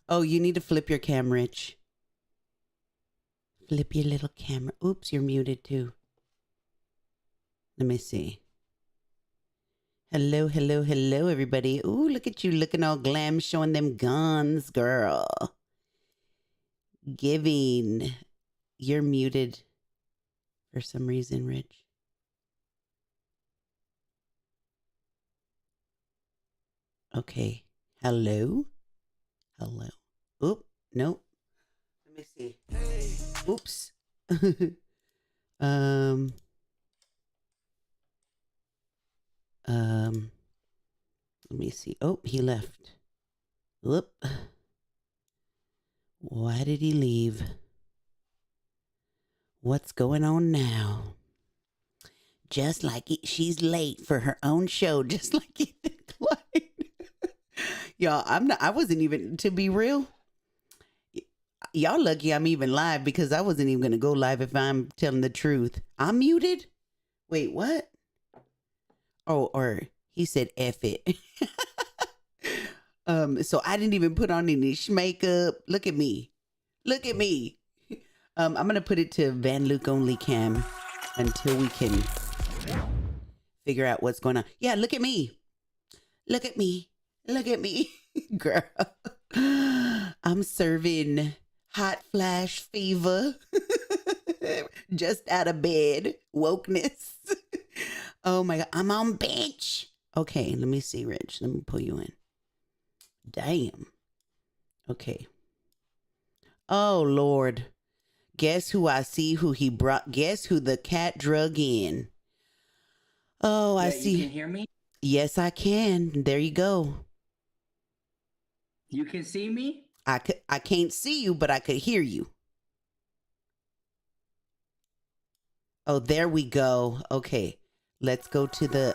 Oh, you need to flip your cam, Rich. Flip your little camera. Oops, you're muted too. Let me see. Hello, hello, hello, everybody. Ooh, look at you looking all glam, showing them guns, girl. Giving. You're muted for some reason, Rich. Okay. Hello? Hello. Oop, nope. Let me see. Oops. um, let me see. Oh, he left. Whoop. Why did he leave? What's going on now? Just like she's late for her own show, just like Ethan Klein. Y'all, I wasn't even, to be real, y'all lucky I'm even live because I wasn't even going to go live if I'm telling the truth. I'm muted? Wait, what? Oh, or he said F it. So I didn't even put on any makeup. Look at me. Look at me. I'm going to put it to Van Luke only cam until we can figure out what's going on. Yeah, look at me. Look at me. Look at me. Girl. I'm serving hot flash fever. Just out of bed. Wokeness. Oh my God. I'm on bench. Okay, let me see, Rich. Let me pull you in. Damn. Okay. Oh, Lord. Guess who I see who he brought? Guess who the cat drug in? Oh, I see. You can hear me? Yes, I can. There you go. You can see me? I can't see you, but I could hear you. Oh, there we go. Okay. Let's go to the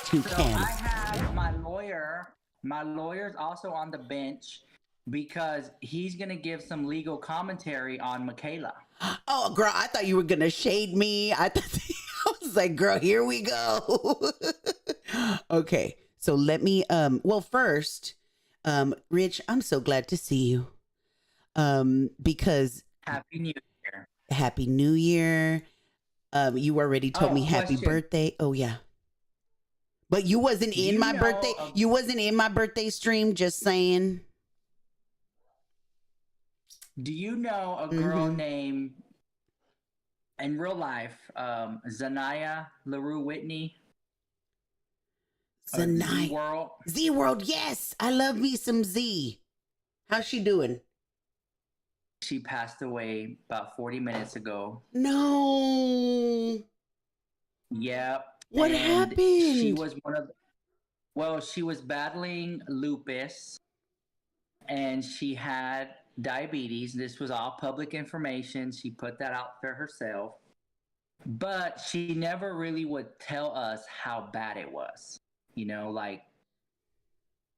two cams. I have my lawyer. My lawyer's also on the bench because he's going to give some legal commentary on Michaela. Oh, girl, I thought you were going to shade me. I was like, girl, here we go. Okay. So let me well, first, Rich, I'm so glad to see you. Because Happy New Year. Happy New Year. You already told me happy birthday. Oh yeah. But you wasn't in my birthday. You wasn't in my birthday stream, just saying. Do you know a girl named in real life, Zanaya LaRue Whitney? Zanaya. Z-World. Z-World, yes. I love me some Z. How's she doing? She passed away about 40 minutes ago. No. Yep. What happened? She was she was battling lupus and she had diabetes. This was all public information. She put that out there herself. But she never really would tell us how bad it was. You know, like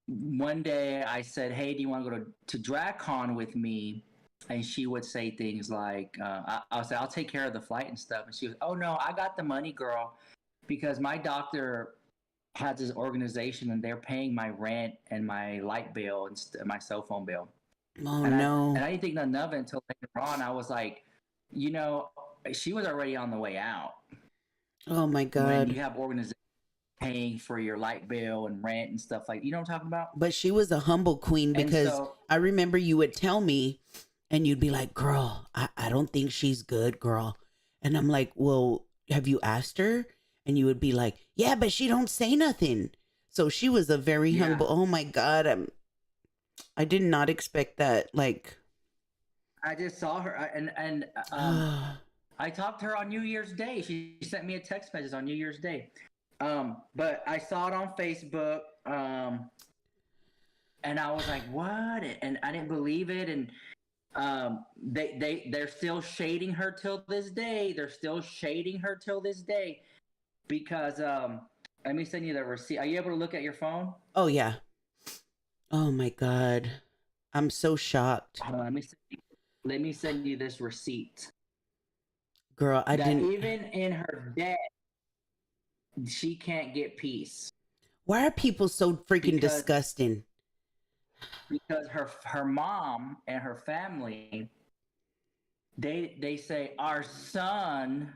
one day I said, hey, do you want to go to DragCon with me? And she would say things like, I'll say, I'll take care of the flight and stuff. And she was, oh, no, I got the money, girl, because my doctor has this organization and they're paying my rent and my light bill and my cell phone bill. Oh, no. I didn't think nothing of it until later on. I was like, you know, she was already on the way out. Oh, my God. When you have organizations paying for your light bill and rent and stuff like, you know what I'm talking about? But she was a humble queen because I remember you would tell me and you'd be like, girl, I don't think she's good, girl. And I'm like, well, have you asked her? And you would be like, yeah, but she don't say nothing. So she was a very humble. Oh my God. I did not expect that. Like, I just saw her and I talked to her on New Year's Day. She sent me a text message on New Year's Day. But I saw it on Facebook. And I was like, what? And I didn't believe it. And they're still shading her till this day. They're still shading her till this day because let me send you the receipt. Are you able to look at your phone? Oh yeah. Oh my God, I'm so shocked. Let me send you this receipt, girl. I didn't even in her death she can't get peace. Why are people so freaking disgusting? because her mom and her family, they say our son,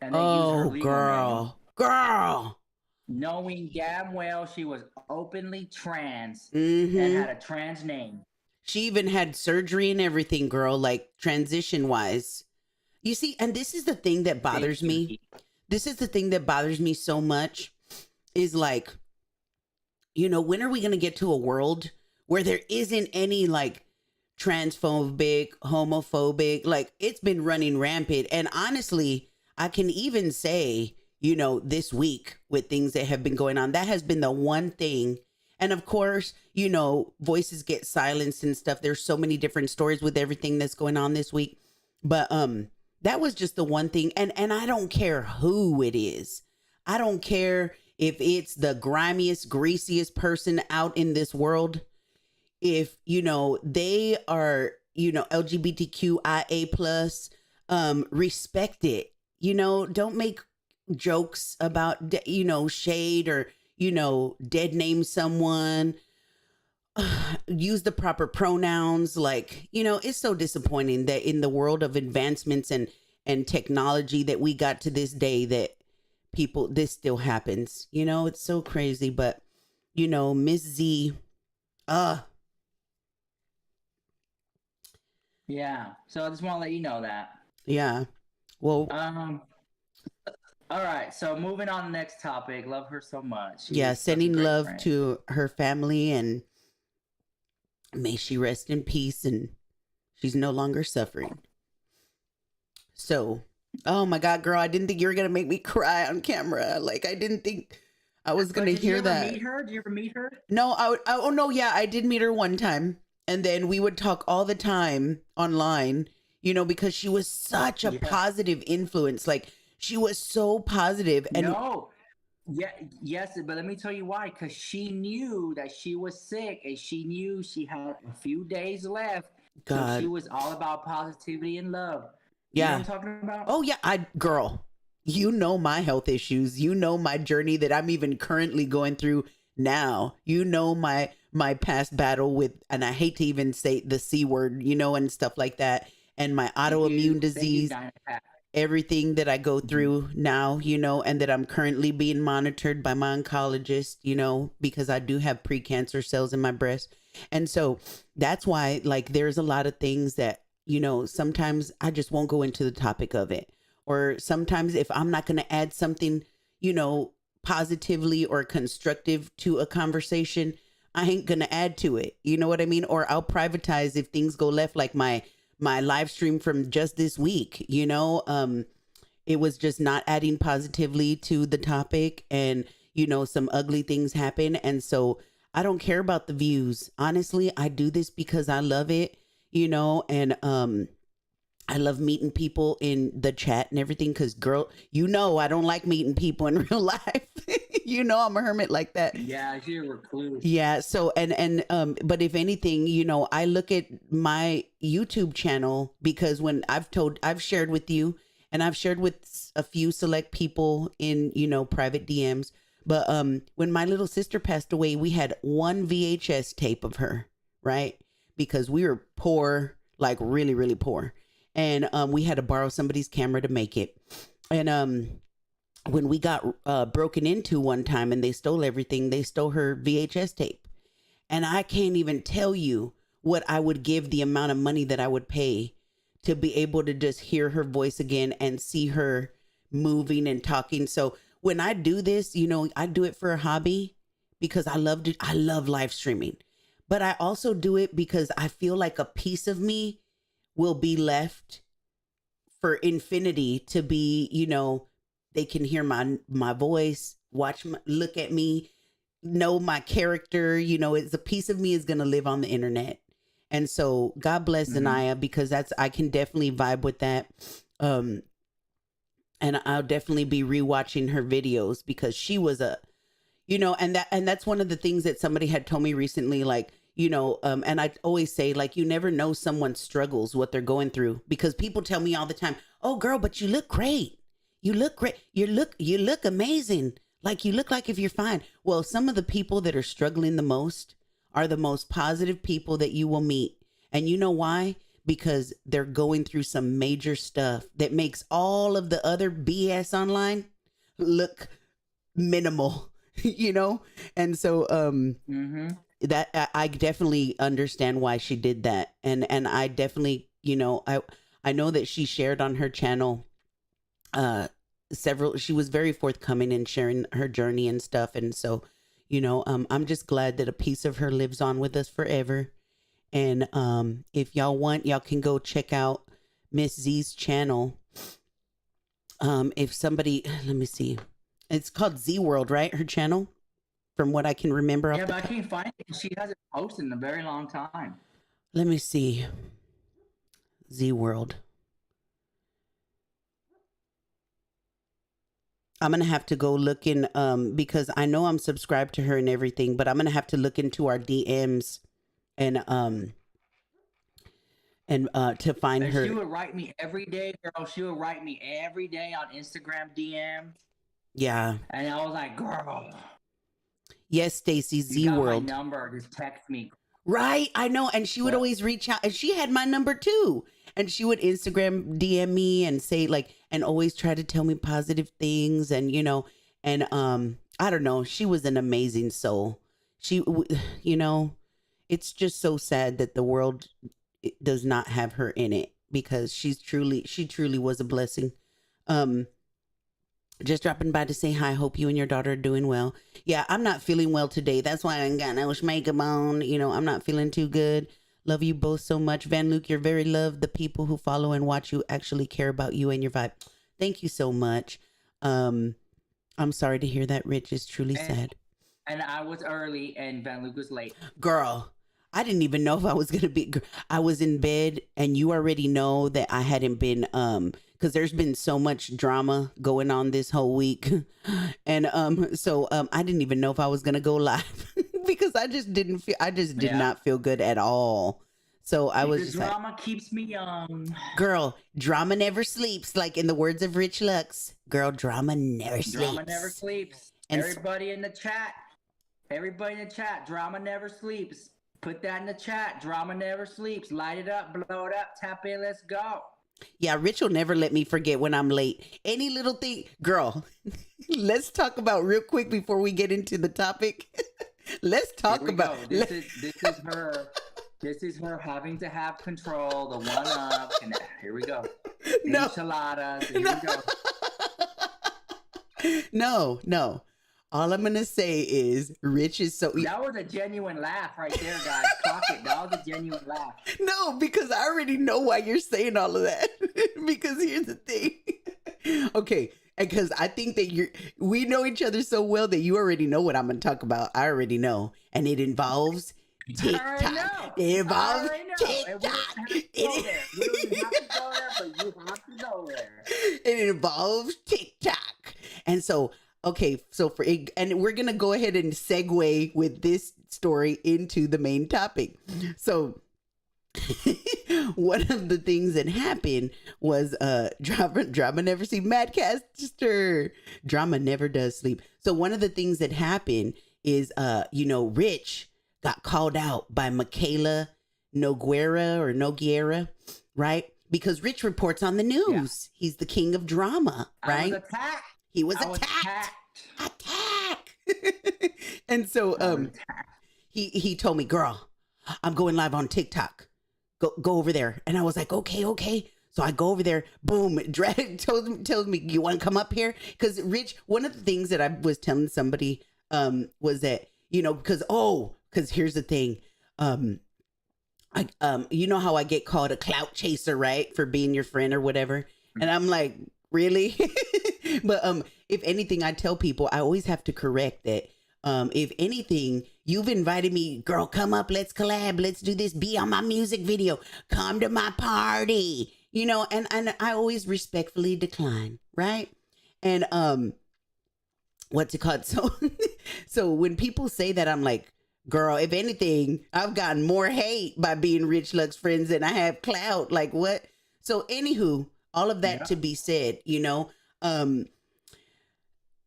and they use her Oh, legal name, girl. knowing damn well she was openly trans and Mm-hmm. had a trans name. She even had surgery and everything, girl, like transition wise. You see, and this is the thing that Thank bothers you. me. This is the thing that bothers me so much is like, when are we going to get to a world where there isn't any like transphobic, homophobic, like it's been running rampant. And honestly, I can even say, this week with things that have been going on, that has been the one thing. And of course, voices get silenced and stuff. There's so many different stories with everything that's going on this week. But that was just the one thing. And I don't care who it is. I don't care if it's the grimiest, greasiest person out in this world. If they are LGBTQIA plus, respect it. Don't make jokes about shade or dead name someone. Use the proper pronouns. Like, it's so disappointing that in the world of advancements and technology that we got to this day, that this still happens. It's so crazy. But Miss Z, Yeah. So I just want to let you know that. yeah. Well, All right. So moving on to the next topic. Love her so much. yeah, She's such a sending great love friend. to her family, and may she rest in peace, and she's no longer suffering. So, oh my God, girl, I didn't think you were going to make me cry on camera. Like, I didn't think I was going to hear that. Meet her? Did you ever meet her? No, oh no, yeah, I did meet her one time. And then we would talk all the time online, because she was such a positive influence. Like, she was so positive. And no. Yeah, yes, but let me tell you why. Because she knew that she was sick, and she knew she had a few days left. God. So she was all about positivity and love. Yeah. You know what I'm talking about? Oh yeah, girl, my health issues. My journey that I'm even currently going through now. My past battle with, and I hate to even say the C word, and stuff like that, and my autoimmune disease. Everything that I go through now, and that I'm currently being monitored by my oncologist, because I do have precancer cells in my breast. And so that's why, like, there's a lot of things that, sometimes I just won't go into the topic of it. Or sometimes if I'm not going to add something, positively or constructive to a conversation, I ain't going to add to it. You know what I mean? Or I'll privatize if things go left, like my live stream from just this week. It was just not adding positively to the topic, and some ugly things happen. And so I don't care about the views. Honestly, I do this because I love it, and I love meeting people in the chat and everything, because girl, I don't like meeting people in real life. I'm a hermit like that. Yeah, you're a recluse. Yeah. So, but if anything, I look at my YouTube channel, because when I've shared with you, and I've shared with a few select people in, private DMs. But when my little sister passed away, we had one VHS tape of her, right? Because we were poor, like really, really poor. And we had to borrow somebody's camera to make it. And when we got broken into one time and they stole everything, they stole her VHS tape. And I can't even tell you what I would give, the amount of money that I would pay to be able to just hear her voice again and see her moving and talking. So when I do this, I do it for a hobby because I love it. I love live streaming, but I also do it because I feel like a piece of me will be left for infinity to be, they can hear my voice, look at me, know my character, it's a piece of me is going to live on the internet. And so God bless Zanaya, because I can definitely vibe with that. And I'll definitely be rewatching her videos, because she was and that's one of the things that somebody had told me recently, like, and I always say, like, you never know someone's struggles, what they're going through, because people tell me all the time, oh girl, but you look great. You look great. You look amazing. Like, you look like if you're fine. Well, some of the people that are struggling the most are the most positive people that you will meet. And you know why? Because they're going through some major stuff that makes all of the other BS online look minimal, you know? And so that I definitely understand why she did that. And I definitely, I know that she shared on her channel she was very forthcoming in sharing her journey and stuff. And so, I'm just glad that a piece of her lives on with us forever. And if y'all want, y'all can go check out Miss Z's channel. If somebody, let me see, it's called Z World, right? Her channel, from what I can remember. Yeah, but I can't find it. She hasn't posted in a very long time. Let me see. Z World. I'm going to have to go look in because I know I'm subscribed to her and everything, but I'm going to have to look into our DMs and to find her. She would write me every day, girl. She would write me every day on Instagram DM. Yeah. And I was like, girl. Yes, Stacy, Z World. My number, just text me. Right, I know. And she would always reach out, and she had my number too. And she would Instagram DM me and say and always try to tell me positive things. And, and I don't know. She was an amazing soul. She, it's just so sad that the world does not have her in it, because she truly was a blessing. Just dropping by to say hi. Hope you and your daughter are doing well. Yeah, I'm not feeling well today. That's why I ain't got no makeup on. I'm not feeling too good. Love you both so much. Van Luke, you're very loved. The people who follow and watch you actually care about you and your vibe. Thank you so much. I'm sorry to hear that, Rich. Is truly sad. And I was early and Van Luke was late. Girl, I didn't even know if I was going to be. I was in bed, and you already know that I hadn't been because there's been so much drama going on this whole week. And so I didn't even know if I was going to go live because I just did not feel good at all. So I was just drama keeps me young. Girl, drama never sleeps. Like in the words of Rich Lux, girl, drama never sleeps. Drama never sleeps. And everybody in the chat, drama never sleeps. Put that in the chat. Drama never sleeps. Light it up, blow it up, tap in, let's go. Yeah, Rich will never let me forget when I'm late. Any little thing, girl, let's talk about real quick before we get into the topic. Let's talk about this is her having to have control, the one up, and here we go. No. Enchiladas, here we go. No. All I'm going to say is Rich is so... That was a genuine laugh right there, guys. Clock it. That was a genuine laugh. No, because I already know why you're saying all of that. Because here's the thing. Okay, because I think that we know each other so well that you already know what I'm going to talk about. I already know. And it involves TikTok. It involves TikTok. You don't have to go there, but you have to go there. It involves TikTok. And so... Okay, so and we're going to go ahead and segue with this story into the main topic. So one of the things that happened was drama never sleeps. Madcaster, drama never does sleep. So one of the things that happened is, Rich got called out by Mikayla Nogueira, right? Because Rich reports on the news. Yeah. He's the king of drama, right? He was attacked. And so he told me, girl, I'm going live on TikTok. Go over there. And I was like, okay. So I go over there. Boom. Tells me, you want to come up here? Because Rich, one of the things that I was telling somebody was that, because here's the thing. You know how I get called a clout chaser, right? For being your friend or whatever. And I'm like, really? But if anything, I tell people I always have to correct that. If anything, you've invited me, girl, come up, let's collab, let's do this, be on my music video, come to my party, and I always respectfully decline, right? And what's it called? So when people say that, I'm like, girl, if anything, I've gotten more hate by being Rich Lux friends than I have clout. Like what? So anywho, all of that to be said,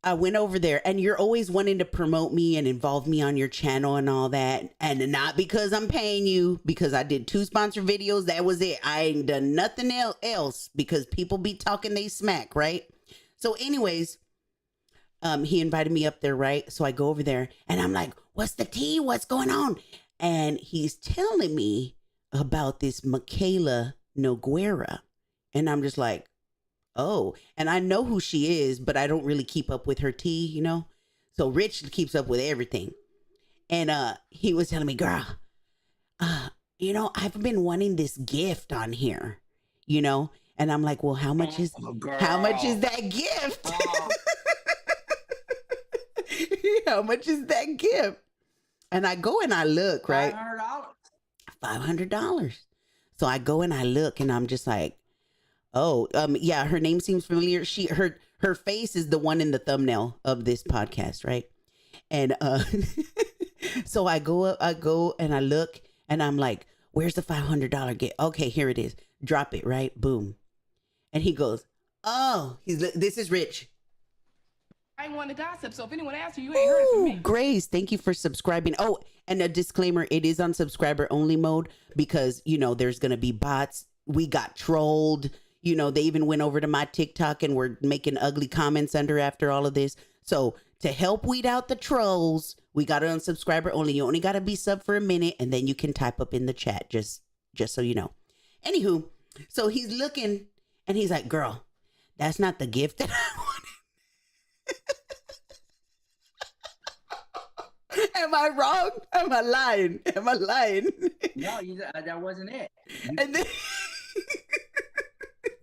I went over there, and you're always wanting to promote me and involve me on your channel and all that. And not because I'm paying you, because I did 2 sponsored videos. That was it. I ain't done nothing else because people be talking they smack, right? So anyways, he invited me up there, right? So I go over there and I'm like, what's the tea? What's going on? And he's telling me about this Mikayla Nogueira. And I'm just like, oh, and I know who she is, but I don't really keep up with her tea, you know? So Rich keeps up with everything. And he was telling me, girl, you know, I've been wanting this gift on here, you know? And I'm like, well, how much is that gift? Oh. How much is that gift? And I go and I look, right? $500. So I go and I look and I'm just like, oh, yeah, her name seems familiar. Her face is the one in the thumbnail of this podcast, right? And so I go and I look and I'm like, where's the $500 gift? Okay, here it is. Drop it, right? Boom. And he goes, oh, this is Rich. I ain't want to gossip, so if anyone asks you, you ain't heard it from me. Grace, thank you for subscribing. Oh, and a disclaimer, it is on subscriber only mode because, you know, there's going to be bots. We got trolled. You know, they even went over to my TikTok and were making ugly comments after all of this. So to help weed out the trolls, we got it on subscriber only. You only got to be sub for a minute and then you can type up in the chat, just so you know. Anywho, so he's looking and he's like, girl, that's not the gift that I wanted. Am I wrong? Am I lying? No, that wasn't it. And then,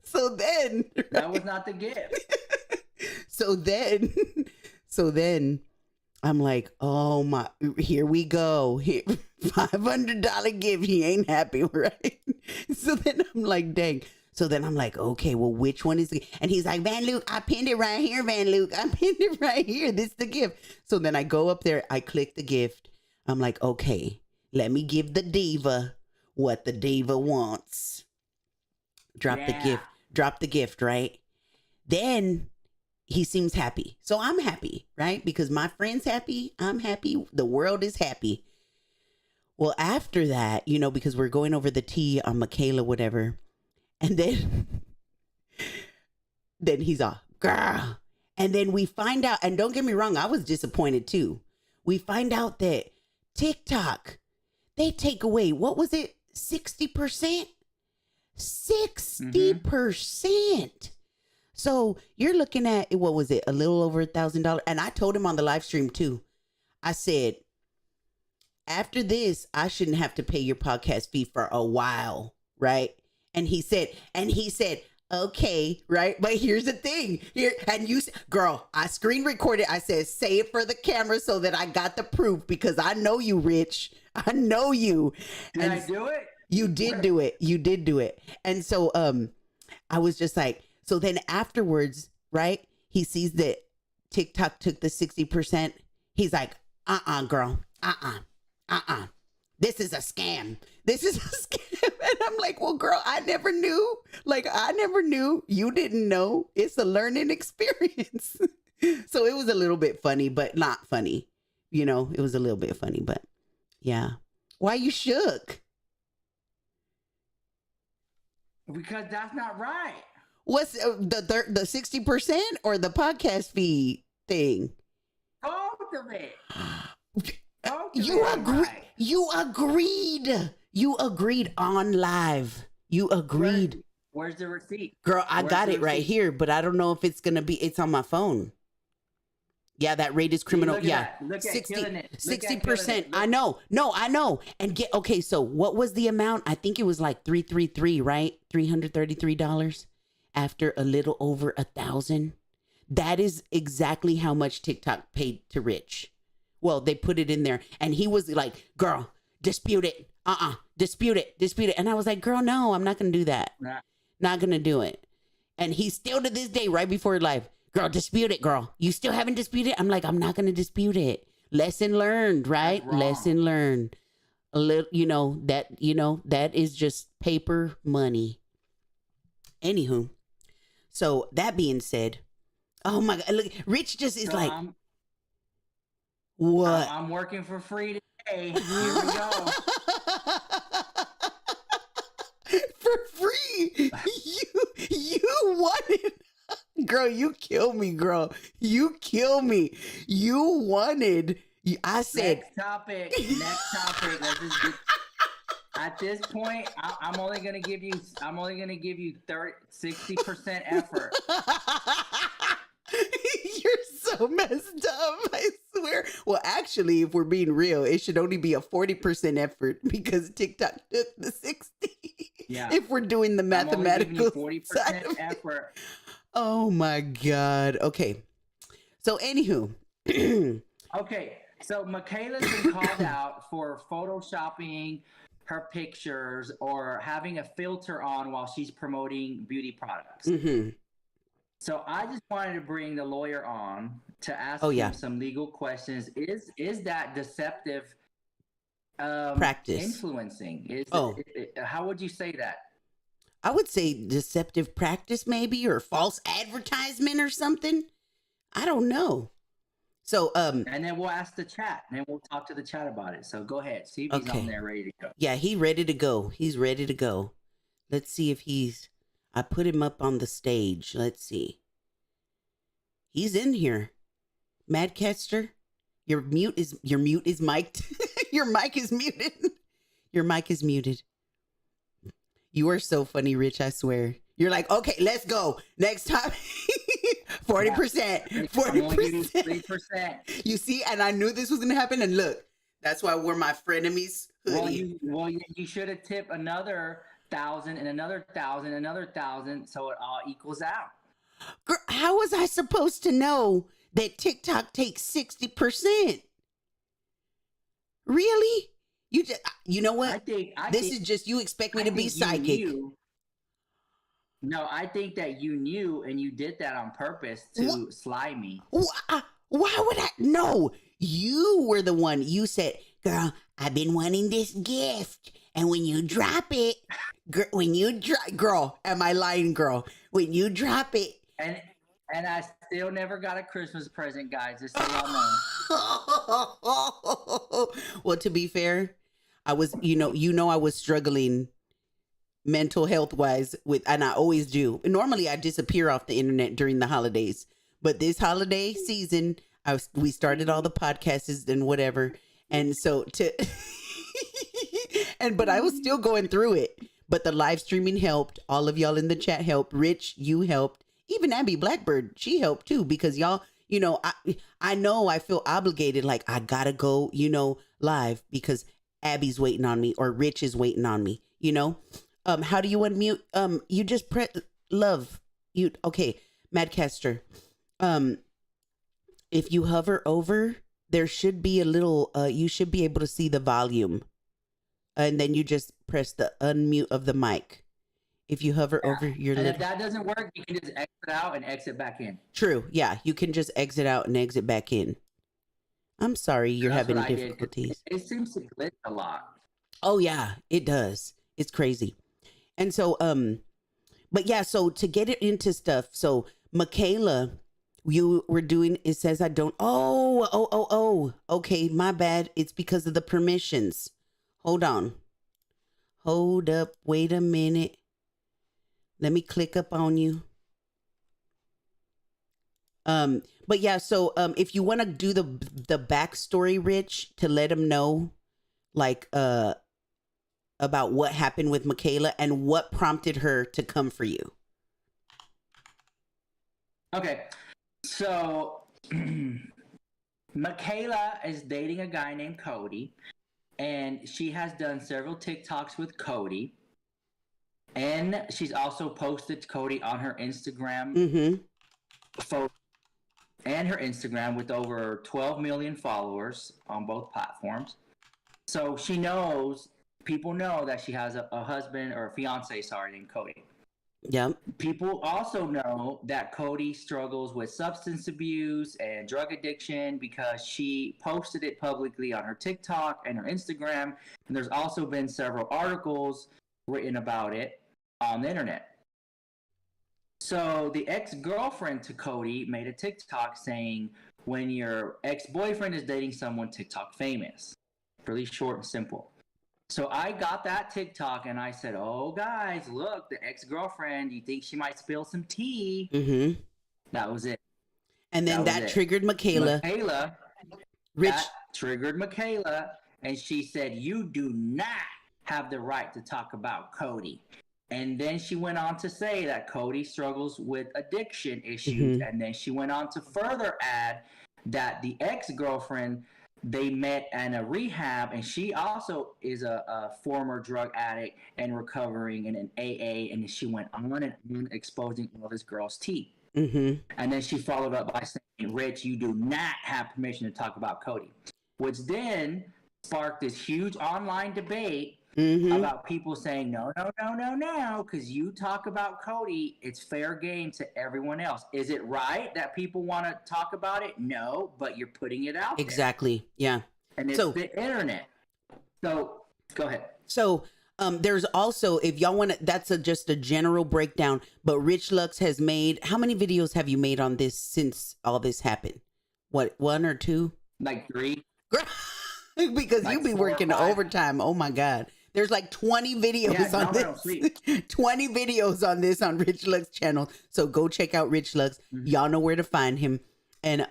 so then, right? That was not the gift. So then, I'm like, oh my, here we go. $500 gift. He ain't happy, right? So then I'm like, dang. So then I'm like, okay, well, which one is the, and he's like, Van Luke, I pinned it right here, Van Luke. I pinned it right here. This is the gift. So then I go up there, I click the gift. I'm like, okay, let me give the diva what the diva wants. Drop the gift, right? Then he seems happy. So I'm happy, right? Because my friend's happy. I'm happy. The world is happy. Well, after that, you know, because we're going over the tea on Michaela, whatever. And then he's all, girl. And then we find out, and don't get me wrong, I was disappointed too. We find out that TikTok, they take away, what was it? 60%? 60%. Mm-hmm. So you're looking at, what was it? A little over $1,000. And I told him on the live stream too. I said, after this, I shouldn't have to pay your podcast fee for a while, right? And he said, okay, right? But here's the thing. Girl, I screen recorded. I said, say it for the camera so that I got the proof because I know you, Rich. I know you. Did I do it? You did do it. You did do it. And so I was just like, so then afterwards, right? He sees that TikTok took the 60%. He's like, girl. This is a scam. And I'm like, well, girl, I never knew. You didn't know. It's a learning experience. So it was a little bit funny, but not funny. You know, it was a little bit funny, but yeah. Why you shook? Because that's not right. What's the 60% or the podcast fee thing? Both of it. You agreed on live. You agreed. Where's the receipt? Girl, I got it right here, but I don't know if it's it's on my phone. Yeah, that rate is criminal. Yeah. 60%. I know. No, I know. And okay, so what was the amount? I think it was like 333, right? $333 after a little over 1,000. That is exactly how much TikTok paid to Rich. Well, they put it in there and he was like, girl, dispute it. Dispute it. And I was like, girl, no, I'm not going to do that. Nah. Not going to do it. And he still to this day, right before live, girl, dispute it, girl. You still haven't disputed? I'm like, I'm not going to dispute it. Lesson learned, right? Lesson learned. A little, that is just paper money. Anywho, so that being said, Oh my God. Look, Rich just is So like, I'm what? I'm working for free today. Here we go. For free. You wanted, girl, you kill me, girl. You kill me. You wanted, I said, Next topic. Next topic. Let's just get, at this point, I'm only gonna give you 60% effort. You're so messed up, I swear. Well, actually, if we're being real, it should only be a 40% effort because TikTok took the 60. Yeah. If we're doing the I'm only giving you mathematical 40% side of it. effort. Oh my God. Okay. So, anywho. Okay, so Michaela's been called out for photoshopping her pictures or having a filter on while she's promoting beauty products. Mm-hmm. So I just wanted to bring the lawyer on to ask Oh, him yeah. some legal questions. Is that deceptive Practice. influencing? How would you say that? I would say deceptive practice, maybe, or false advertisement or something. I don't know. So, And then we'll ask the chat, and then we'll talk to the chat about it. So go ahead, see if he's Okay. on there ready to go. Yeah, he's ready to go. He's ready to go. Let's see if I put him up on the stage. Let's see. He's in here. Madcaster, your mute is mic'd. Your mic is muted. Your mic is muted. You are so funny, Rich, I swear. You're like, okay, let's go. Next time. 40%. 40%. 3%. You see, and I knew this was gonna happen. And look, that's why I wore my frenemies hoodie. Well, you should have tipped another 1,000 and another 1,000, another 1,000, so it all equals out. Girl, how was I supposed to know that TikTok takes 60%? Really? You know what? This is just, you expect me to be psychic. No, I think that you knew and you did that on purpose to sly me. Why would I? No, you were the one. You said, girl, I've been wanting this gift. And when you drop it, girl, am I lying, girl? When you drop it. And I still never got a Christmas present, guys. Just so y'all know. Well, to be fair, I was, I was struggling mental health wise and I always do. Normally I disappear off the internet during the holidays, but this holiday season, we started all the podcasts and whatever. And so but I was still going through it, but the live streaming helped. All of y'all in the chat helped. Rich, you helped. Even Abby Blackbird, she helped too, because y'all, I know I feel obligated. Like I gotta go, live because Abby's waiting on me or Rich is waiting on me, How do you unmute? You just press love. Okay, Madcaster. If you hover over, there should be a little, you should be able to see the volume. And then you just press the unmute of the mic. If you hover over your and if that doesn't work, you can just exit out and exit back in. True. Yeah, you can just exit out and exit back in. I'm sorry you're having difficulties. It seems to glitch a lot. Oh yeah, it does. It's crazy. And so, but yeah, so to get it into stuff, so Michaela, you were doing, it says I don't, okay, my bad. It's because of the permissions. Hold on. Hold up. Wait a minute. Let me click up on you. But yeah, so if you want to do the backstory, Rich, to let them know, like, about what happened with Michaela and what prompted her to come for you. Okay, so Michaela is dating a guy named Cody, and she has done several TikToks with Cody, and she's also posted Cody on her Instagram photo and her Instagram with over 12 million followers on both platforms. So she knows, people know that she has a husband or a fiance, named Cody. Yep. People also know that Cody struggles with substance abuse and drug addiction because she posted it publicly on her TikTok and her Instagram. And there's also been several articles written about it on the internet. So the ex-girlfriend to Cody made a TikTok saying, when your ex-boyfriend is dating someone TikTok famous. Really short and simple. So I got that TikTok and I said, oh, guys, look, the ex-girlfriend, you think she might spill some tea? Mm-hmm. That was it. And then that triggered Michaela. That triggered Michaela. And she said, you do not have the right to talk about Cody. And then she went on to say that Cody struggles with addiction issues. And then she went on to further add that the ex-girlfriend, they met in a rehab, and she also is a former drug addict and recovering in an AA. And she went on and on exposing all this girl's teeth. And then she followed up by saying, Rich, you do not have permission to talk about Cody. Which then sparked this huge online debate about people saying, no, because you talk about Cody, it's fair game to everyone else. Is it right that people want to talk about it? No, but you're putting it out Exactly. there. Yeah. And it's the internet. So go ahead. So there's also, if y'all want to, that's just a general breakdown, but Rich Lux has made, how many videos have you made on this since all this happened? What, 1 or 2? Like 3. Because like you be working overtime. Oh my God. There's like 20 videos on this. 20 videos on this on Rich Lux channel. So go check out Rich Lux. Y'all know where to find him. And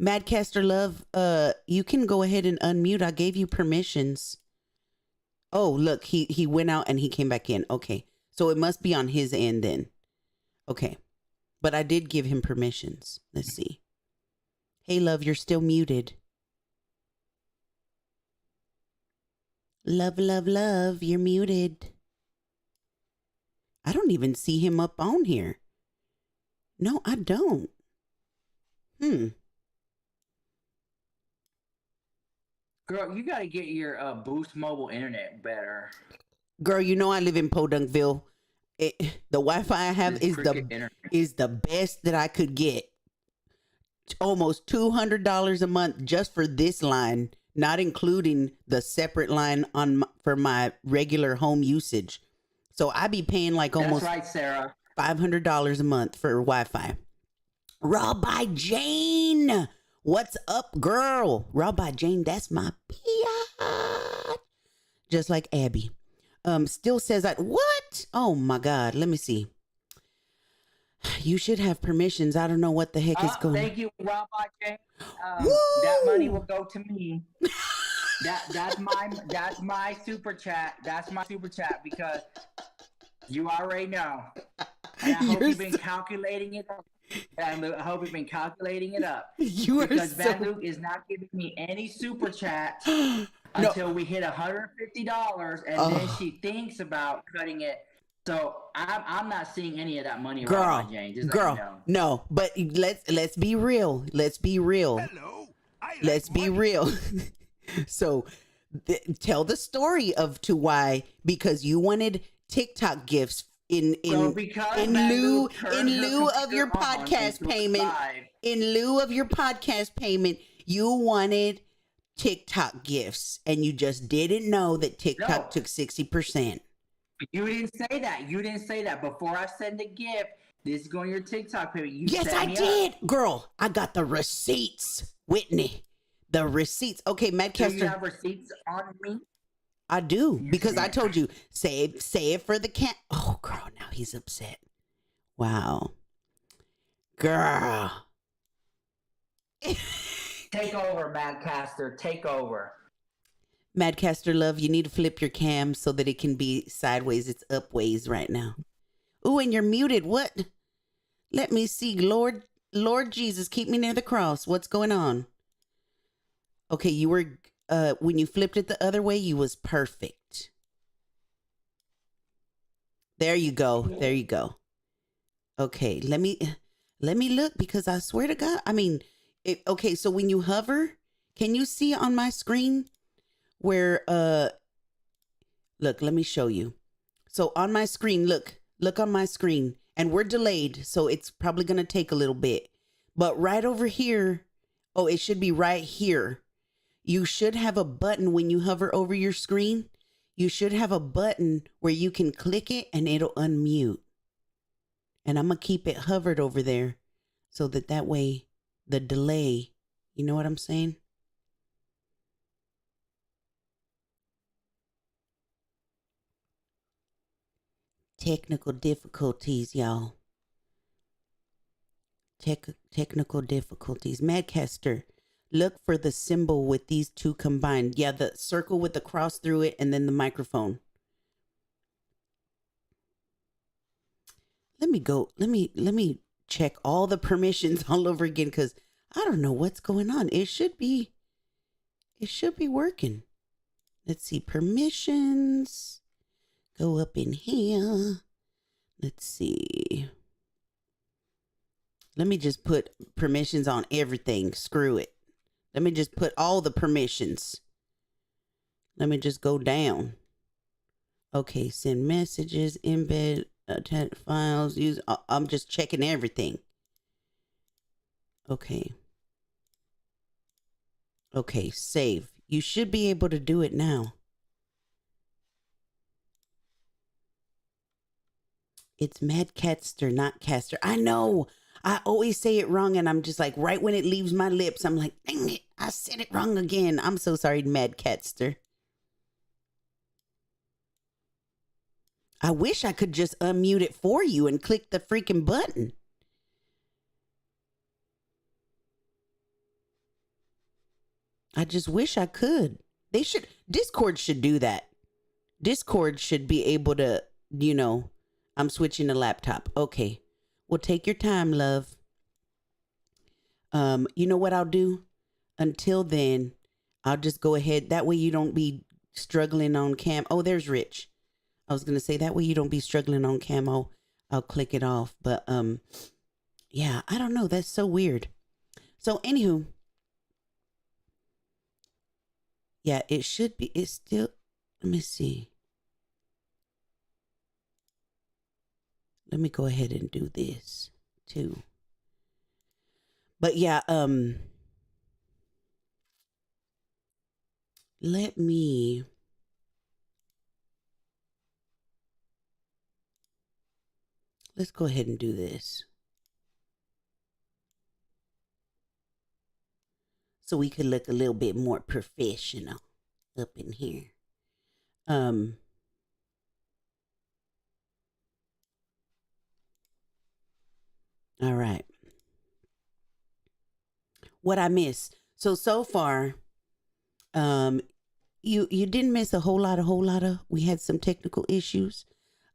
Madcaster Love, you can go ahead and unmute. I gave you permissions. Oh, look, he went out and he came back in. Okay. So it must be on his end then. Okay. But I did give him permissions. Let's see. Hey, love, you're still muted. Love, love, love, you're muted. I don't even see him up on here. No, I don't. Girl, you got to get your Boost mobile internet better. Girl, you know I live in Podunkville. The Wi-Fi I have is the best that I could get. Almost $200 a month just for this line, not including the separate line for my regular home usage. So I be paying like almost That's right, Sarah. $500 a month for Wi-Fi. Raw by Jane. What's up, girl? Raw by Jane, that's my bitch. Just like Abby. Still says that. What? Oh my God. Let me see. You should have permissions. I don't know what the heck is going on. Thank you, Raw by Jane. That money will go to me. That's my super chat. That's my super chat because you already know. And I hope you've been calculating it up. And I hope you've been calculating it up. Because Van Luke is not giving me any super chats until we hit $150, and then she thinks about cutting it. So I'm not seeing any of that money around, Jane. Just girl, no. But let's be real. Let's be real. Hello. Let's be real. So tell the story to why, because you wanted TikTok gifts in lieu of your podcast payment. In lieu of your podcast payment, you wanted TikTok gifts, and you just didn't know that TikTok took 60%. You didn't say that. You didn't say that. Before I send a gift, this is going to your TikTok payment. Yes, I did. Girl, I got the receipts, Whitney. The receipts. Okay, Madcaster. Do you have receipts on me? I do, because I told you, say it for the cat. Oh, girl, now he's upset. Wow. Girl. Take over, Madcaster. Take over. Madcaster Love, you need to flip your cam so that it can be sideways. It's upways right now. Ooh, and you're muted. What? Let me see. Lord Jesus, keep me near the cross. What's going on? Okay, you were, when you flipped it the other way, you was perfect. There you go. There you go. Okay, let me look, because I swear to God, I mean, okay, so when you hover, can you see on my screen where, look, let me show you. So on my screen, look on my screen, and we're delayed, so it's probably going to take a little bit. But right over here, oh, it should be right here. You should have a button when you hover over your screen. You should have a button where you can click it and it'll unmute. And I'm going to keep it hovered over there so that way the delay, you know what I'm saying? Technical difficulties, y'all. Technical difficulties. Madcaster, look for the symbol with these two combined. Yeah, the circle with the cross through it and then the microphone. Let me go. Let me check all the permissions all over again because I don't know what's going on. It should be working. Let's see. Permissions. Go up in here. Let's see. Let me just put permissions on everything. Screw it. Let me just put all the permissions. Let me just go down. Okay, send messages, embed, attach files, use. I'm just checking everything. Okay. Okay, save. You should be able to do it now. It's Madcaster, not Caster. I know. I always say it wrong, and I'm just like, right when it leaves my lips, I'm like, dang it, I said it wrong again. I'm so sorry, Madcaster. I wish I could just unmute it for you and click the freaking button. I just wish I could. Discord should do that. Discord should be able to, I'm switching the laptop. Okay. Well, take your time, love. You know what I'll do? Until then, I'll just go ahead. That way you don't be struggling on cam. Oh, there's Rich. I was going to say that way you don't be struggling on cam. I'll click it off. But, yeah, I don't know. That's so weird. So, anywho. Yeah, it should be. It's still. Let me see. Let me go ahead and do this too. But yeah, let's go ahead and do this. So we could look a little bit more professional up in here. All right. What I missed. So far, you didn't miss a whole lot of. We had some technical issues.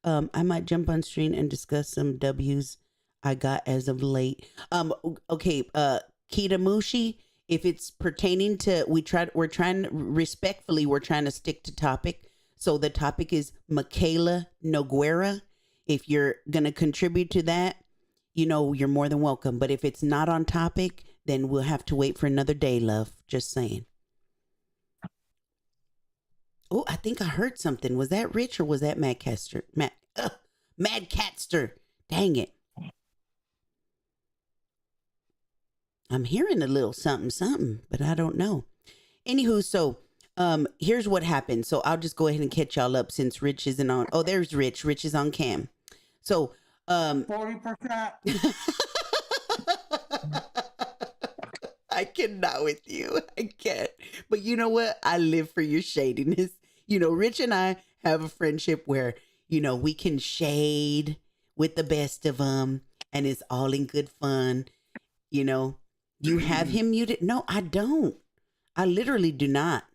I might jump on screen and discuss some W's I got as of late. Okay. Kita Mushi, if it's pertaining to, we're trying to stick to topic. So the topic is Mikayla Nogueira. If you're gonna contribute to that, you're more than welcome. But if it's not on topic, then we'll have to wait for another day, love. Just saying. Oh, I think I heard something. Was that Rich or was that Madcaster? Madcaster. Dang it. I'm hearing a little something, but I don't know. Anywho, so here's what happened. So I'll just go ahead and catch y'all up since Rich isn't on. Oh, there's Rich. Rich is on cam. So 40%. I cannot with you. I can't. But you know what? I live for your shadiness. Rich and I have a friendship where, we can shade with the best of them and it's all in good fun. You have him muted? No, I don't. I literally do not.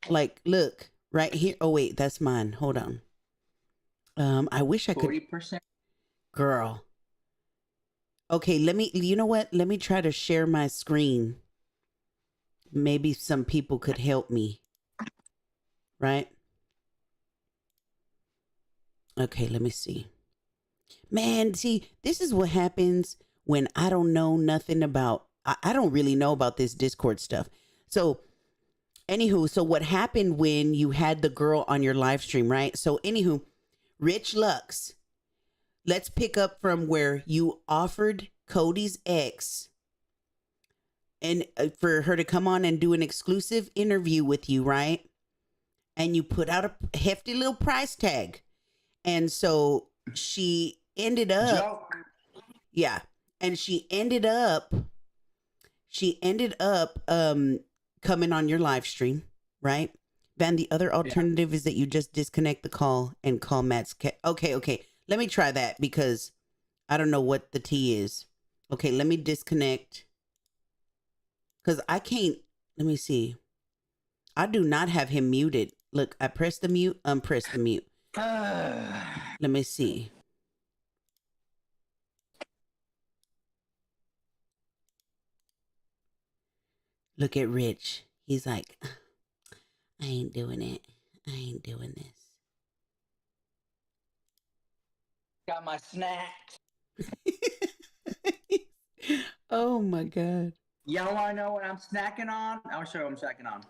Like, look, right here. Oh, wait, that's mine. Hold on. I wish I could. 40%. Girl. Okay, you know what? Let me try to share my screen. Maybe some people could help me. Right? Okay, let me see. Man, see, this is what happens when I don't know nothing about, I don't really know about this Discord stuff. So, anywho, so what happened when you had the girl on your live stream, right? So, anywho, Rich Lux, let's pick up from where you offered Cody's ex and for her to come on and do an exclusive interview with you, right? And you put out a hefty little price tag. And so she ended up, Joke. yeah, and she ended up coming on your live stream, right? Van, the other alternative is that you just disconnect the call and call Matt's okay. Let me try that because I don't know what the T is. Okay, let me disconnect. Because I can't, let me see. I do not have him muted. Look, I press the mute, unpress the mute. Let me see. Look at Rich. He's like, I ain't doing it. I ain't doing this. Got my snacks. Oh my God. Y'all want to know what I'm snacking on? I'll show you what I'm snacking on.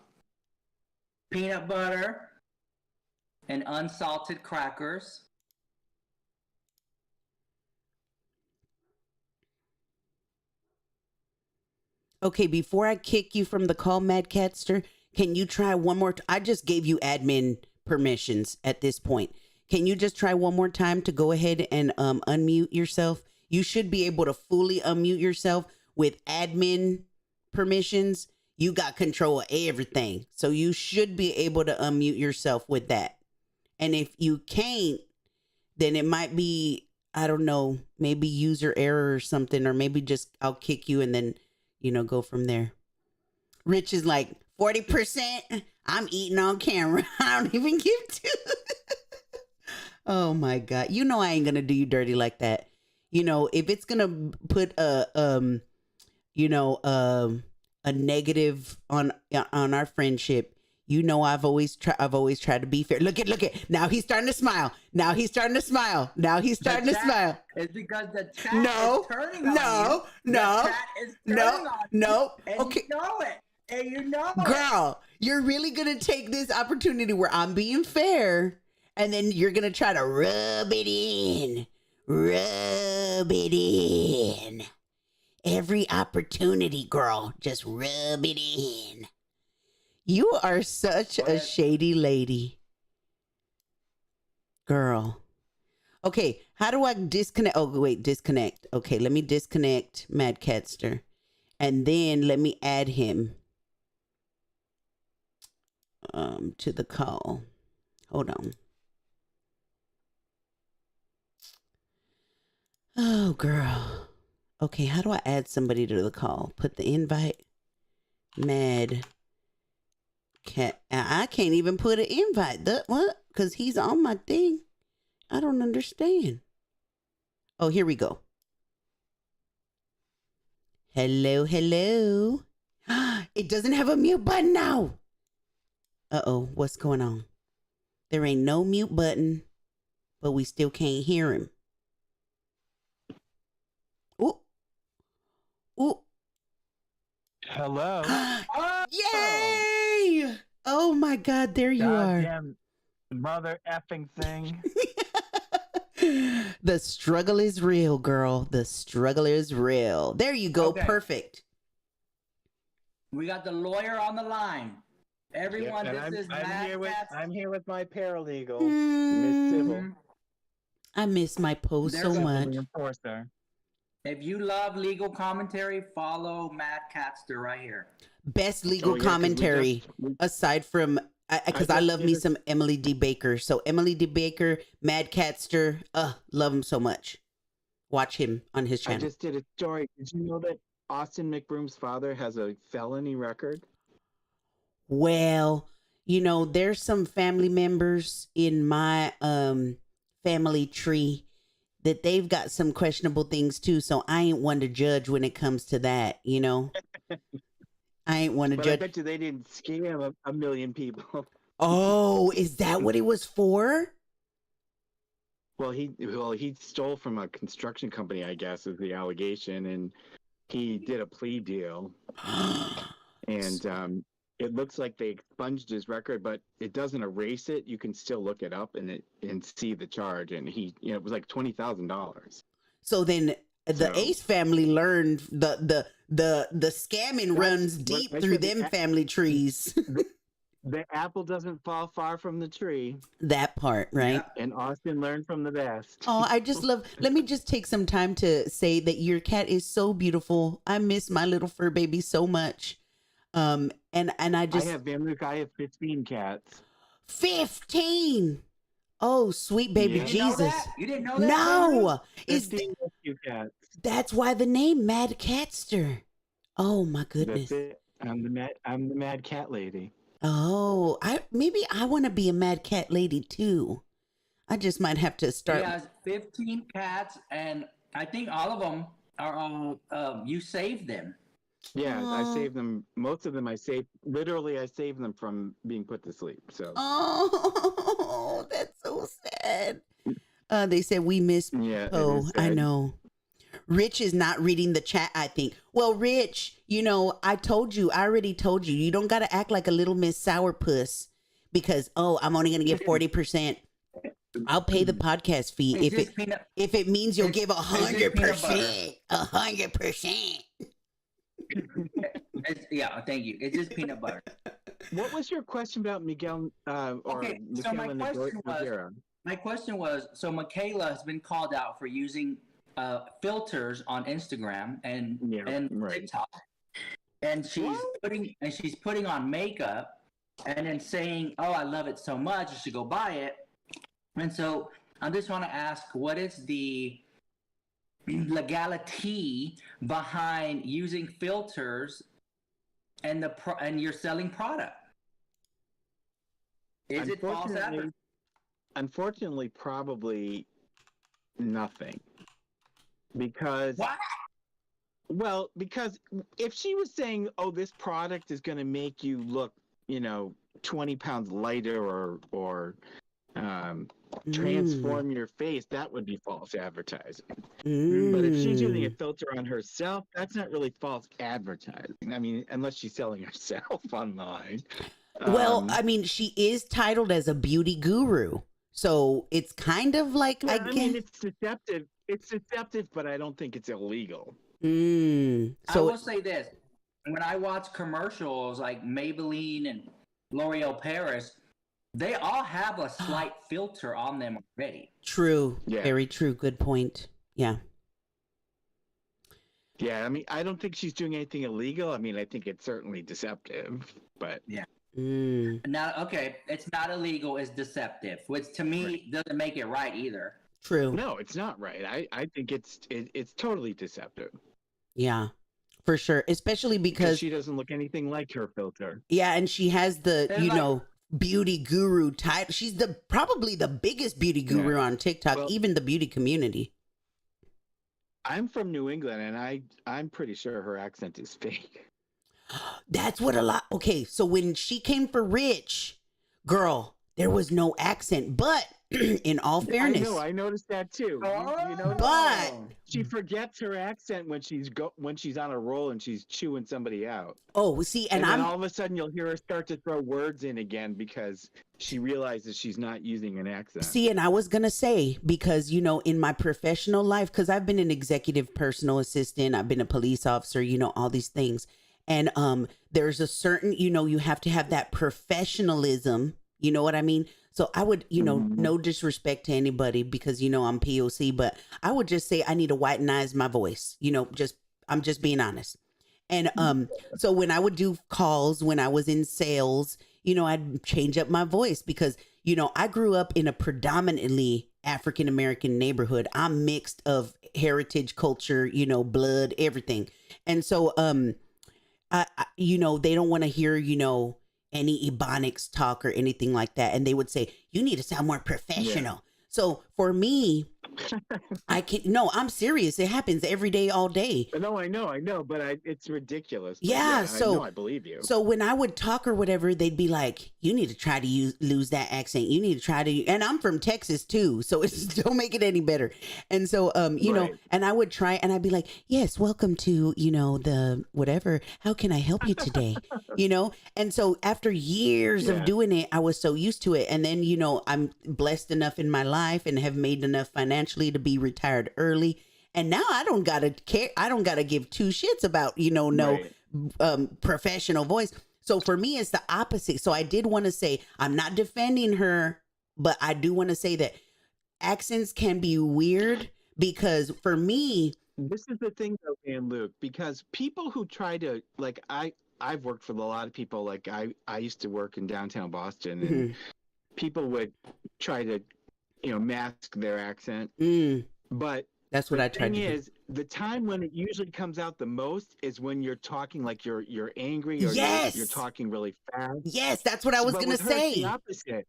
Peanut butter and unsalted crackers. Okay, before I kick you from the call, Mad Catster, can you try one more? I just gave you admin permissions at this point. Can you just try one more time to go ahead and unmute yourself? You should be able to fully unmute yourself with admin permissions. You got control of everything. So you should be able to unmute yourself with that. And if you can't, then it might be, I don't know, maybe user error or something, or maybe just I'll kick you and then, go from there. Rich is like, 40%, I'm eating on camera. I don't even give two. Oh my God. I ain't gonna do you dirty like that. If it's gonna put a negative on our friendship, I've always tried to be fair. Look at now he's starting to smile. It's because the chat is turning on you. The chat is turning on you, and okay. You know it. And you know it. Girl, you're really going to take this opportunity where I'm being fair, and then you're going to try to rub it in. Every opportunity, girl, just rub it in. You are such a shady lady. Girl. Okay, how do I disconnect? Oh, wait, disconnect. Okay, let me disconnect Mad Catster. And then let me add him to the call. Hold on. Oh, girl. Okay, how do I add somebody to the call? Put the invite. Mad Cat. I can't even put an invite. What? Because he's on my thing. I don't understand. Oh, here we go. Hello. It doesn't have a mute button now. Uh-oh, what's going on? There ain't no mute button, but we still can't hear him. Ooh. Hello. Yay! Oh my God, there you Goddamn mother effing thing. The struggle is real, girl. The struggle is real. There you go. Okay. Perfect. We got the lawyer on the line. Everyone, Yep, this is I'm Mad here with Cat's- I'm here with my paralegal, Miss Sybil. I miss my post There's so a- much. Enforcer. If you love legal commentary, follow Mad Catster right here. Best legal 'Cause commentary aside from because I love me did a- some Emily D. Baker. So Emily D. Baker, Mad Catster, love him so much. Watch him on his I channel. just did a story. Did you know that Austin McBroom's father has a felony record? Well, there's some family members in my family tree that they've got some questionable things too. So I ain't one to judge when it comes to that, I ain't one to But judge. I bet you they didn't scam a million people. Oh, is that what it was for? Well, he stole from a construction company, I guess, is the allegation, and he did a plea deal. And it looks like they expunged his record, but it doesn't erase it. You can still look it up and see the charge. And it was like $20,000. So then the Ace family learned the scamming runs deep through them family trees. The apple doesn't fall far from the tree, That part, right? Yep. and Austin learned from the best. Oh, I just love. Let me just take some time to say that your cat is so beautiful. I miss my little fur baby so much. And I I just have Luke. I have 15 cats. 15. Oh, sweet baby Yeah. You know Jesus. that? You didn't know that? No, is 15 rescue cats. that's why the name Mad Catster. Oh my That's goodness. it. I'm the mad cat lady. Oh, I want to be a mad cat lady too. I just might have to He start. has 15 cats, and I think all of them are on. You saved them. Yeah, I Aw. saved them. Most of them I saved. Literally, I saved them from being put to sleep. So Oh, that's so sad. They said we miss yeah, it Poe. is I sad. know. Rich is not reading the chat, I think. Well, Rich, I already told you, you don't got to act like a little Miss Sourpuss because, I'm only going to give 40%. I'll pay the podcast fee It's just peanut. if it means you'll It's- give it's just peanut butter. 100%. 100%. Yeah, thank you. It's just peanut butter. What was your question about Miguel or Okay, so my Mikayla question was- Nogueira? My question was: so Michaela has been called out for using filters on Instagram and Yeah, right. TikTok, and she's putting on makeup, and then saying, "Oh, I love it so much, you should go buy it." And so I just want to ask, what is the legality behind using filters and and you're selling product? Is it false advertising? Unfortunately, probably nothing. Because What? well, because if she was saying, "Oh, this product is going to make you look, 20 pounds lighter or transform your face," that would be false advertising. But if she's using a filter on herself, that's not really false advertising. I mean, unless she's selling herself online. Well, I mean, she is titled as a beauty guru. So it's kind of like, yeah, I I guess. mean, it's deceptive. It's deceptive, but I don't think it's illegal. I So will say this: when I watch commercials like Maybelline and L'Oreal Paris, they all have a slight filter on them already. true. Yeah. Very true. Good point. Yeah. Yeah, I mean, I don't think she's doing anything illegal. I mean, I think it's certainly deceptive, but Now, okay, it's not illegal; it's deceptive, which to me doesn't make it right either. True. no, it's not right. I think it's totally deceptive Yeah. For sure. Especially because because, she doesn't look anything like her filter. yeah, and she has the, They're like- beauty guru title. She's probably the biggest beauty guru on TikTok, Well- even the beauty community. I'm from New England, and I'm pretty sure her accent is fake. That's what okay, so when she came for Rich, girl, there was no accent. But in all fairness, I know, I noticed that too. You know, but she forgets her accent when she's on a roll and she's chewing somebody out. see, And and then I'm all of a sudden you'll hear her start to throw words in again because she realizes she's not using an accent. See, and I was going to say, because, in my professional life, because I've been an executive personal assistant, I've been a police officer, all these things. And there's a certain, you have to have that professionalism. You know what I mean? So I would, no disrespect to anybody because, I'm POC, but I would just say I need to whitenize my voice, I'm just being honest. And so when I would do calls, when I was in sales, I'd change up my voice because, I grew up in a predominantly African-American neighborhood. I'm mixed of heritage, culture, blood, everything. And so, they don't want to hear, any Ebonics talk or anything like that. And they would say, you need to sound more professional. Yeah. So for me, I'm serious. It happens every day, all day. No, I know, but it's ridiculous. Yeah, so I believe you. So when I would talk or whatever, they'd be like, you need to try to lose that accent. You need to try to, and I'm from Texas too, so it's don't make it any better. And so, right. And I would try, and I'd be like, yes, welcome to, the whatever. How can I help you today? And so after years of doing it, I was so used to it. And then, I'm blessed enough in my life and have made enough financially to be retired early. And now I don't gotta care. I don't gotta give two shits about, professional voice. So for me, it's the opposite. So I did want to say, I'm not defending her, but I do want to say that accents can be weird because for me, This is the thing though, and Luke, because people who try to like I've worked for a lot of people. Like I used to work in downtown Boston, and people would try to mask their accent. But that's what I tried to do. The thing is, the time when it usually comes out the most is when you're talking like you're angry or you're talking really fast. Yes, that's what I was going to say. It's the opposite.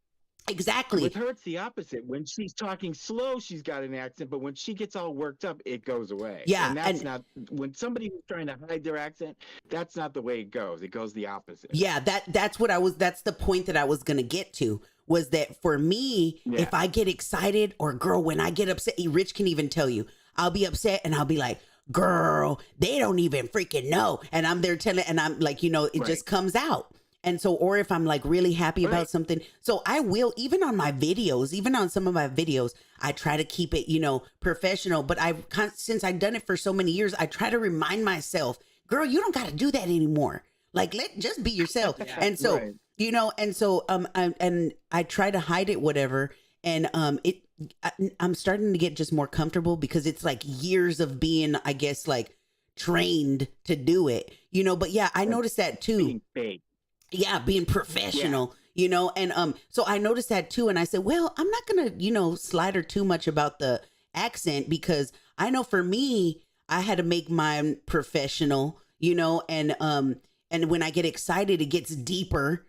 Exactly. With her, it's the opposite. When she's talking slow, she's got an accent, but when she gets all worked up, it goes away. Yeah. And that's not, when somebody's trying to hide their accent, that's not the way it goes. It goes the opposite. Yeah, that's the point that I was going to get to, was that for me, if I get excited, or girl, when I get upset, Rich can even tell you, I'll be upset and I'll be like, girl, they don't even freaking know. And I'm there telling, and I'm like, it just comes out. And so, or if I'm like really happy about something, so I will, even on my videos, even on some of my videos, I try to keep it, professional, but since I've done it for so many years, I try to remind myself, girl, you don't got to do that anymore. Like, just be yourself. And so, I try to hide it, whatever. And, I'm starting to get just more comfortable because it's like years of being, I guess, like trained to do it, but yeah, I noticed that too. Being fake. Yeah, being professional, and so I noticed that too. And I said, well, I'm not gonna, slide her too much about the accent, because I know for me, I had to make mine professional, and when I get excited, it gets deeper,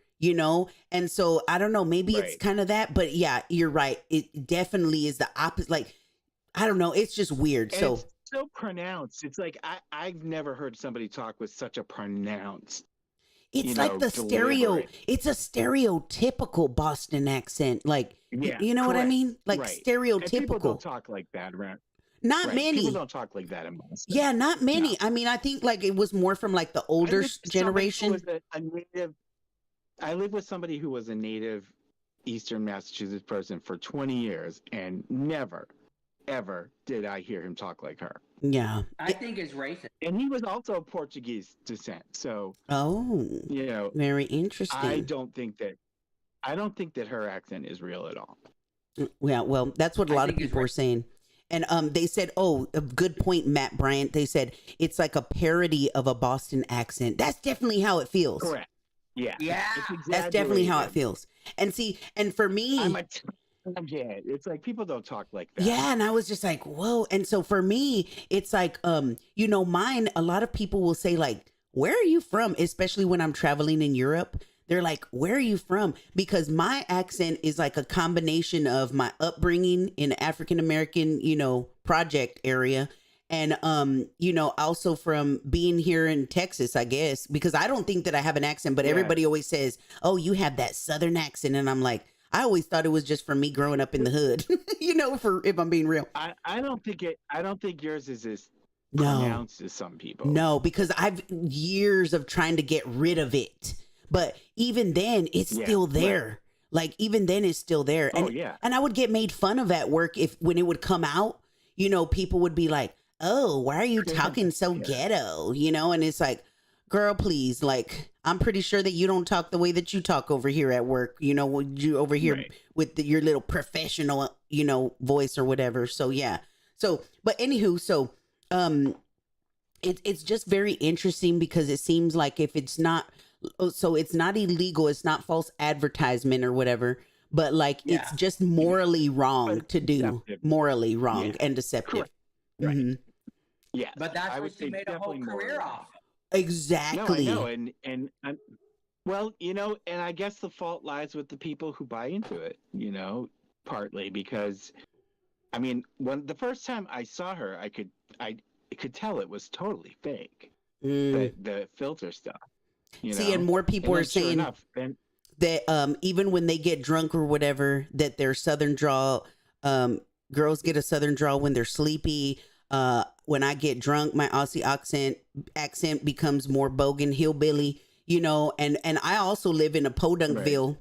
and so I don't know, maybe it's kind of that, but yeah, you're right. It definitely is the opposite. Like, I don't know, it's just weird. And so it's so pronounced. It's like I've never heard somebody talk with such a pronounced. It's like it's a stereotypical Boston accent. Like, you know what I mean? Like stereotypical. And people don't talk like that around. Not many. People don't talk like that in Boston. Yeah, not many. No. I mean, I think like it was more from like the older generation. I lived with somebody who was a native Eastern Massachusetts person for 20 years, and never, ever did I hear him talk like her. Yeah. I think it's racist. And he was also of Portuguese descent. So, very interesting. I don't think that her accent is real at all. Yeah, well, that's what a lot of people were saying. And they said, a good point, Matt Bryant. They said it's like a parody of a Boston accent. That's definitely how it feels. Correct. Yeah. Yeah. That's definitely how it feels. And see, and for me, it's like people don't talk like that. Yeah, and I was just like, whoa. And so for me, it's like, mine, a lot of people will say like, where are you from? Especially when I'm traveling in Europe. They're like, where are you from? Because my accent is like a combination of my upbringing in African-American, project area. And, also from being here in Texas, I guess, because I don't think that I have an accent, but everybody always says, oh, you have that Southern accent. And I'm like, I always thought it was just for me growing up in the hood, if I'm being real. I don't think yours is as pronounced as some people. No, because I've years of trying to get rid of it. But even then, it's still there. Right. Like, even then, it's still there. And, and I would get made fun of at work when it would come out, people would be like, oh, why are you talking so ghetto? And it's like, girl, please, like, I'm pretty sure that you don't talk the way that you talk over here at work, when you over here with your little professional, voice or whatever. So, yeah. So, but anywho, so, it's just very interesting because it seems like if it's not, so it's not illegal, it's not false advertisement or whatever, but like, it's just morally wrong to do, morally wrong and deceptive. Right. Mm-hmm. Yeah. But that's what she made a whole career off. Exactly. No, I know. And well, and I guess the fault lies with the people who buy into it, partly because, I mean, when the first time I saw her, I could tell it was totally fake. The filter stuff. See, and more people are saying that even when they get drunk or whatever, that their Southern drawl, girls get a Southern drawl when they're sleepy. When I get drunk, my Aussie accent becomes more bogan hillbilly, and I also live in a Podunkville,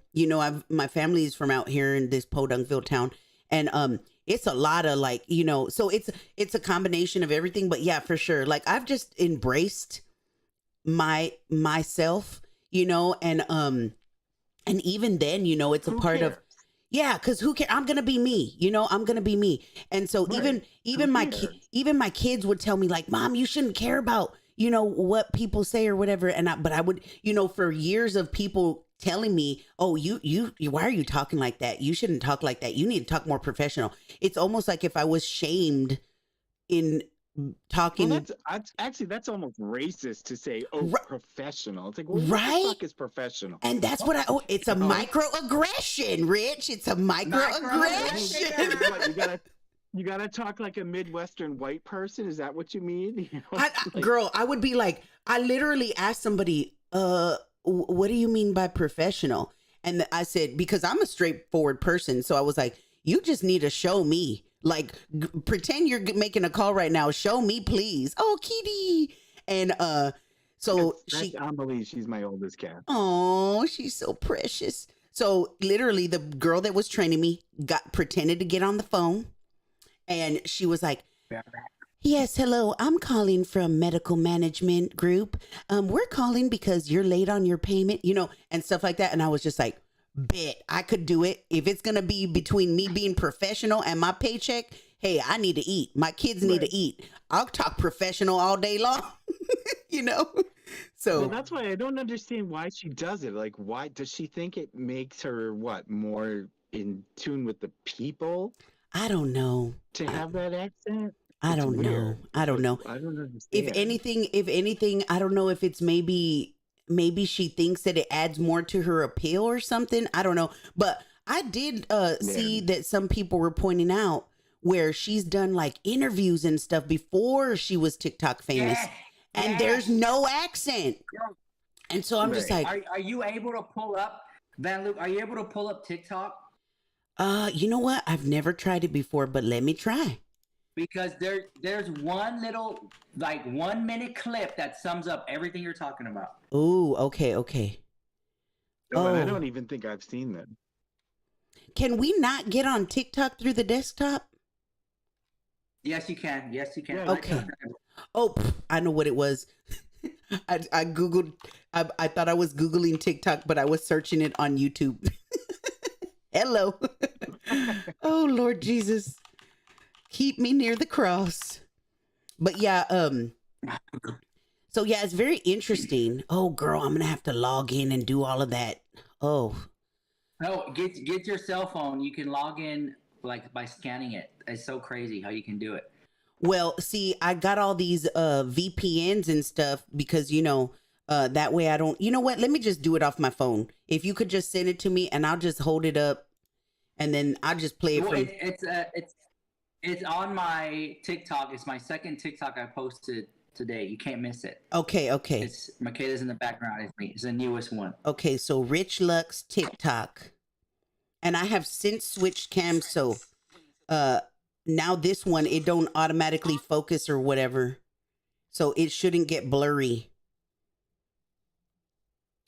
my family is from out here in this Podunkville town. And, it's a lot of like, so it's a combination of everything, but yeah, for sure. Like I've just embraced myself, you know, and even then, you know, it's a Who part cares? of, yeah, because who cares? I'm gonna be me, you know, I'm gonna be me. And so Right. even Who my cares? even my kids would tell me like, Mom, you shouldn't care about, you know, what people say or whatever. But I would, you know, for years of people telling me, oh, you why are you talking like that? You shouldn't talk like that. You need to talk more professional. It's almost like if I was shamed in Well, talking. that's almost racist to say, oh, Ri- professional. It's like, well, what the right? fuck is professional? And that's what it's a Oh. microaggression, Rich. It's a microaggression. What, you gotta talk like a Midwestern white person? Is that what you mean? You know, like, Girl, I would be like, I literally asked somebody, what do you mean by professional? And I said, because I'm a straightforward person. So I was like, you just need to show me. Like, pretend you're making a call right now. Show me, please. Oh, kitty. And so that's Amelie. She's my oldest cat. oh, she's so precious. So literally, the girl that was training me pretended to get on the phone, and she was like, yes, hello. I'm calling from medical management group. We're calling because you're late on your payment, you know, and stuff like that. And I was just like, bet I could do it. If it's going to be between me being professional and my paycheck, hey, I need to eat. My kids need to eat. I'll talk professional all day long, you know? So Well, that's why I don't understand why she does it. Like, why does she think it makes her more in tune with the people I don't know. to have that accent? I It's don't know. weird. I don't know. I don't understand. If anything, I don't know if it's maybe she thinks that it adds more to her appeal or something. I don't know. But I did see that some people were pointing out where she's done like interviews and stuff before she was TikTok famous. And there's no accent. And so I'm just like, are you able to pull up, Van Luke, are you able to pull up TikTok? you know what? I've never tried it before, but let me try. Because there's one little, like 1 minute clip that sums up everything you're talking about. Ooh, okay. Oh, and I Oh. don't even think I've seen them. Can we not get on TikTok through the desktop? Yes, you can. Yes, you can. Yeah, Okay. Oh, I know what it was. I Googled, I thought I was Googling TikTok, but I was searching it on YouTube. Hello. Oh, Lord Jesus. Keep me near the cross. But yeah, so yeah, it's very interesting. Oh, girl, I'm going to have to log in and do all of that. Oh. No, get your cell phone. You can log in like by scanning it. It's so crazy how you can do it. Well, see, I got all these VPNs and stuff because, you know, that way I don't, you know what? Let me just do it off my phone. If you could just send it to me and I'll just hold it up and then I'll just play it Well, from. it's on my TikTok. It's my second TikTok I posted today. You can't miss it. Okay. It's Michaela's in the background. It's me. It's the newest one. Okay, so Rich Lux TikTok. And I have since switched cams, so now this one, it don't automatically focus or whatever. So it shouldn't get blurry.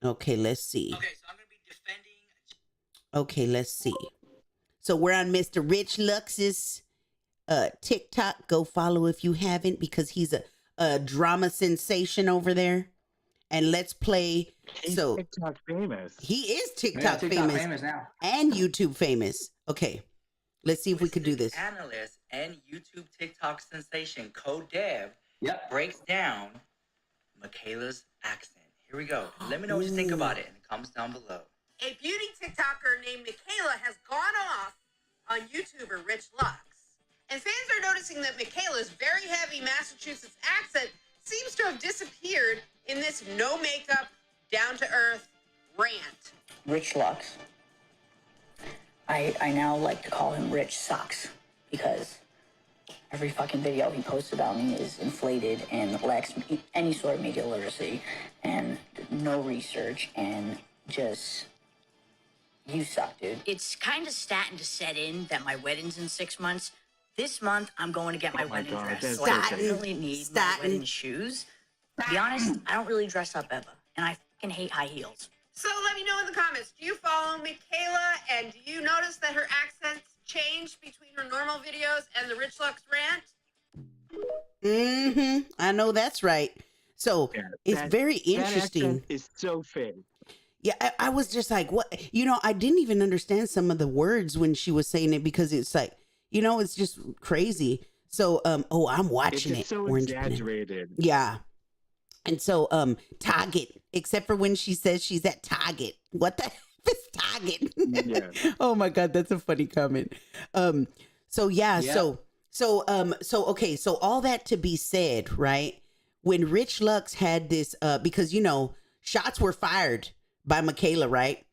Okay, let's see. Okay, so I'm gonna be defending. Okay, let's see. So we're on Mr. Rich Lux's TikTok. Go follow if you haven't, because he's a drama sensation over there. And let's play. He's So TikTok famous. he is Yeah, TikTok TikTok famous now. and YouTube famous. Okay, let's see if we could do this. Analyst and YouTube TikTok sensation Code Dev Yep. breaks down Michaela's accent. Here we go. Let me know what you think about it in the comments down below. A beauty TikToker named Michaela has gone off on YouTuber Rich Lux. And fans are noticing that Michaela's very heavy Massachusetts accent seems to have disappeared in this no makeup, down to earth rant. Rich Lux. I now like to call him Rich Socks because every fucking video he posts about me is inflated and lacks any sort of media literacy and no research and just, you suck, dude. It's kind of starting to set in that my wedding's in 6 months. This month, I'm going to get my wedding God, dress, that's so I Starting. really need my Starting. wedding shoes. To be honest, I don't really dress up ever, and I fucking hate high heels. So let me know in the comments, do you follow Michaela and do you notice that her accents changed between her normal videos and the Rich Lux rant? I know that's right. So Yeah, it's very That interesting. accent is so fake. Yeah, I was just like, what? I didn't even understand some of the words when she was saying it because it's like, it's just crazy. So, oh, I'm It's watching just it. so Orange banana. exaggerated. Yeah. And so, Target, except for when she says she's at Target. What the heck is Target? Yeah. Oh my God, that's a funny comment. So yeah, Yep. so okay, so all that to be said, right? When Rich Lux had this, because shots were fired by Michaela, right?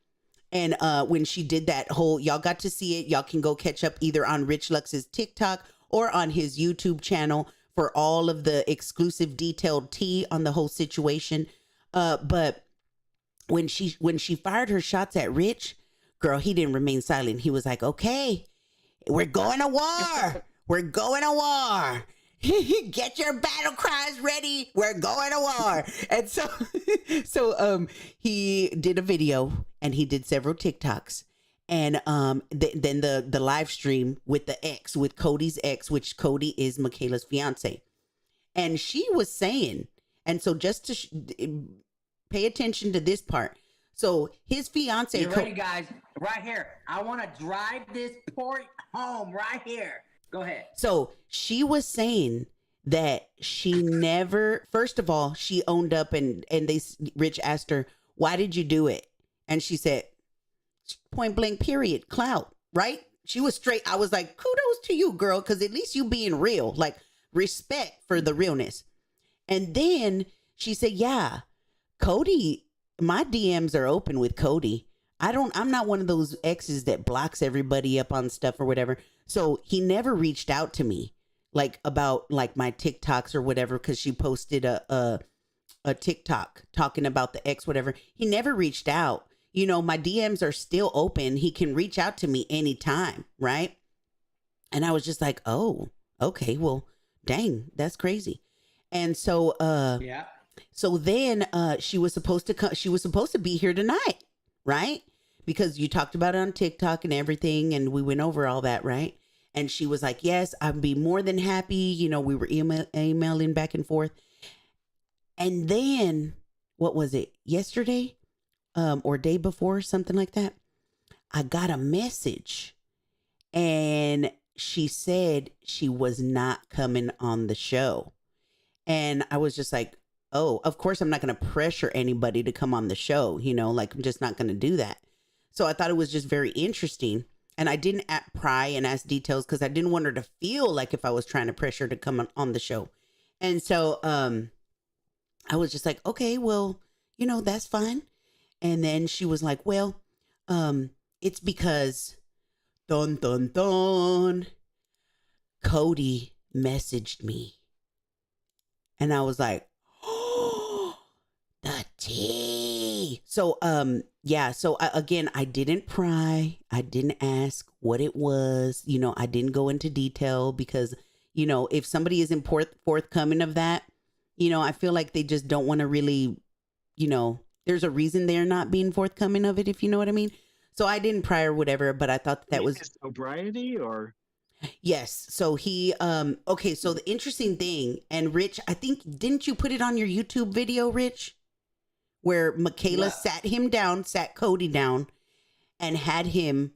And when she did that whole, y'all got to see it. Y'all can go catch up either on Rich Lux's TikTok or on his YouTube channel for all of the exclusive detailed tea on the whole situation. But when she fired her shots at Rich, girl, he didn't remain silent. He was like, "Okay, we're going to war. We're going to war. Get your battle cries ready. We're going to war." And so he did a video and he did several TikToks. And then the live stream with with Cody's ex, which Cody is Michaela's fiance. And she was saying, and so just to pay attention to this part. So his fiance. You ready, guys? Right here. I want to drive this point home right here. Go ahead. So she was saying that she never, first of all, she owned up and Rich asked her, "Why did you do it?" And she said, "Point blank, period, clout," right? She was straight. I was like, kudos to you, girl, because at least you being real, like respect for the realness. And then she said, "Yeah, Cody, my DMs are open with Cody. I'm not one of those exes that blocks everybody up on stuff or whatever. So he never reached out to me like about like my TikToks or whatever, because she posted a TikTok talking about the ex, whatever. He never reached out. My DMs are still open. He can reach out to me anytime, right?" And I was just like, "Oh, okay, well, dang, that's crazy." And so Yeah. so then she was supposed to come, she was supposed to be here tonight, right? Because you talked about it on TikTok and everything, and we went over all that, right? And she was like, "Yes, I'd be more than happy." We were emailing back and forth. And then, what was it, yesterday or day before, something like that? I got a message and she said she was not coming on the show. And I was just like, oh, of course, I'm not going to pressure anybody to come on the show. Like I'm just not going to do that. So I thought it was just very interesting. And I didn't pry and ask details because I didn't want her to feel like if I was trying to pressure her to come on the show. And so I was just like, okay, well, that's fine. And then she was like, well, it's because dun, dun, dun, Cody messaged me. And I was like, oh, the tea. So, yeah. So again, I didn't pry. I didn't ask what it was. I didn't go into detail because, if somebody isn't forthcoming of that, I feel like they just don't want to really, there's a reason they're not being forthcoming of it, if you know what I mean. So I didn't pry or whatever, but I thought that was sobriety or. Yes. So he, okay. So the interesting thing, and Rich, I think, didn't you put it on your YouTube video, Rich, where Michaela sat Cody down and had him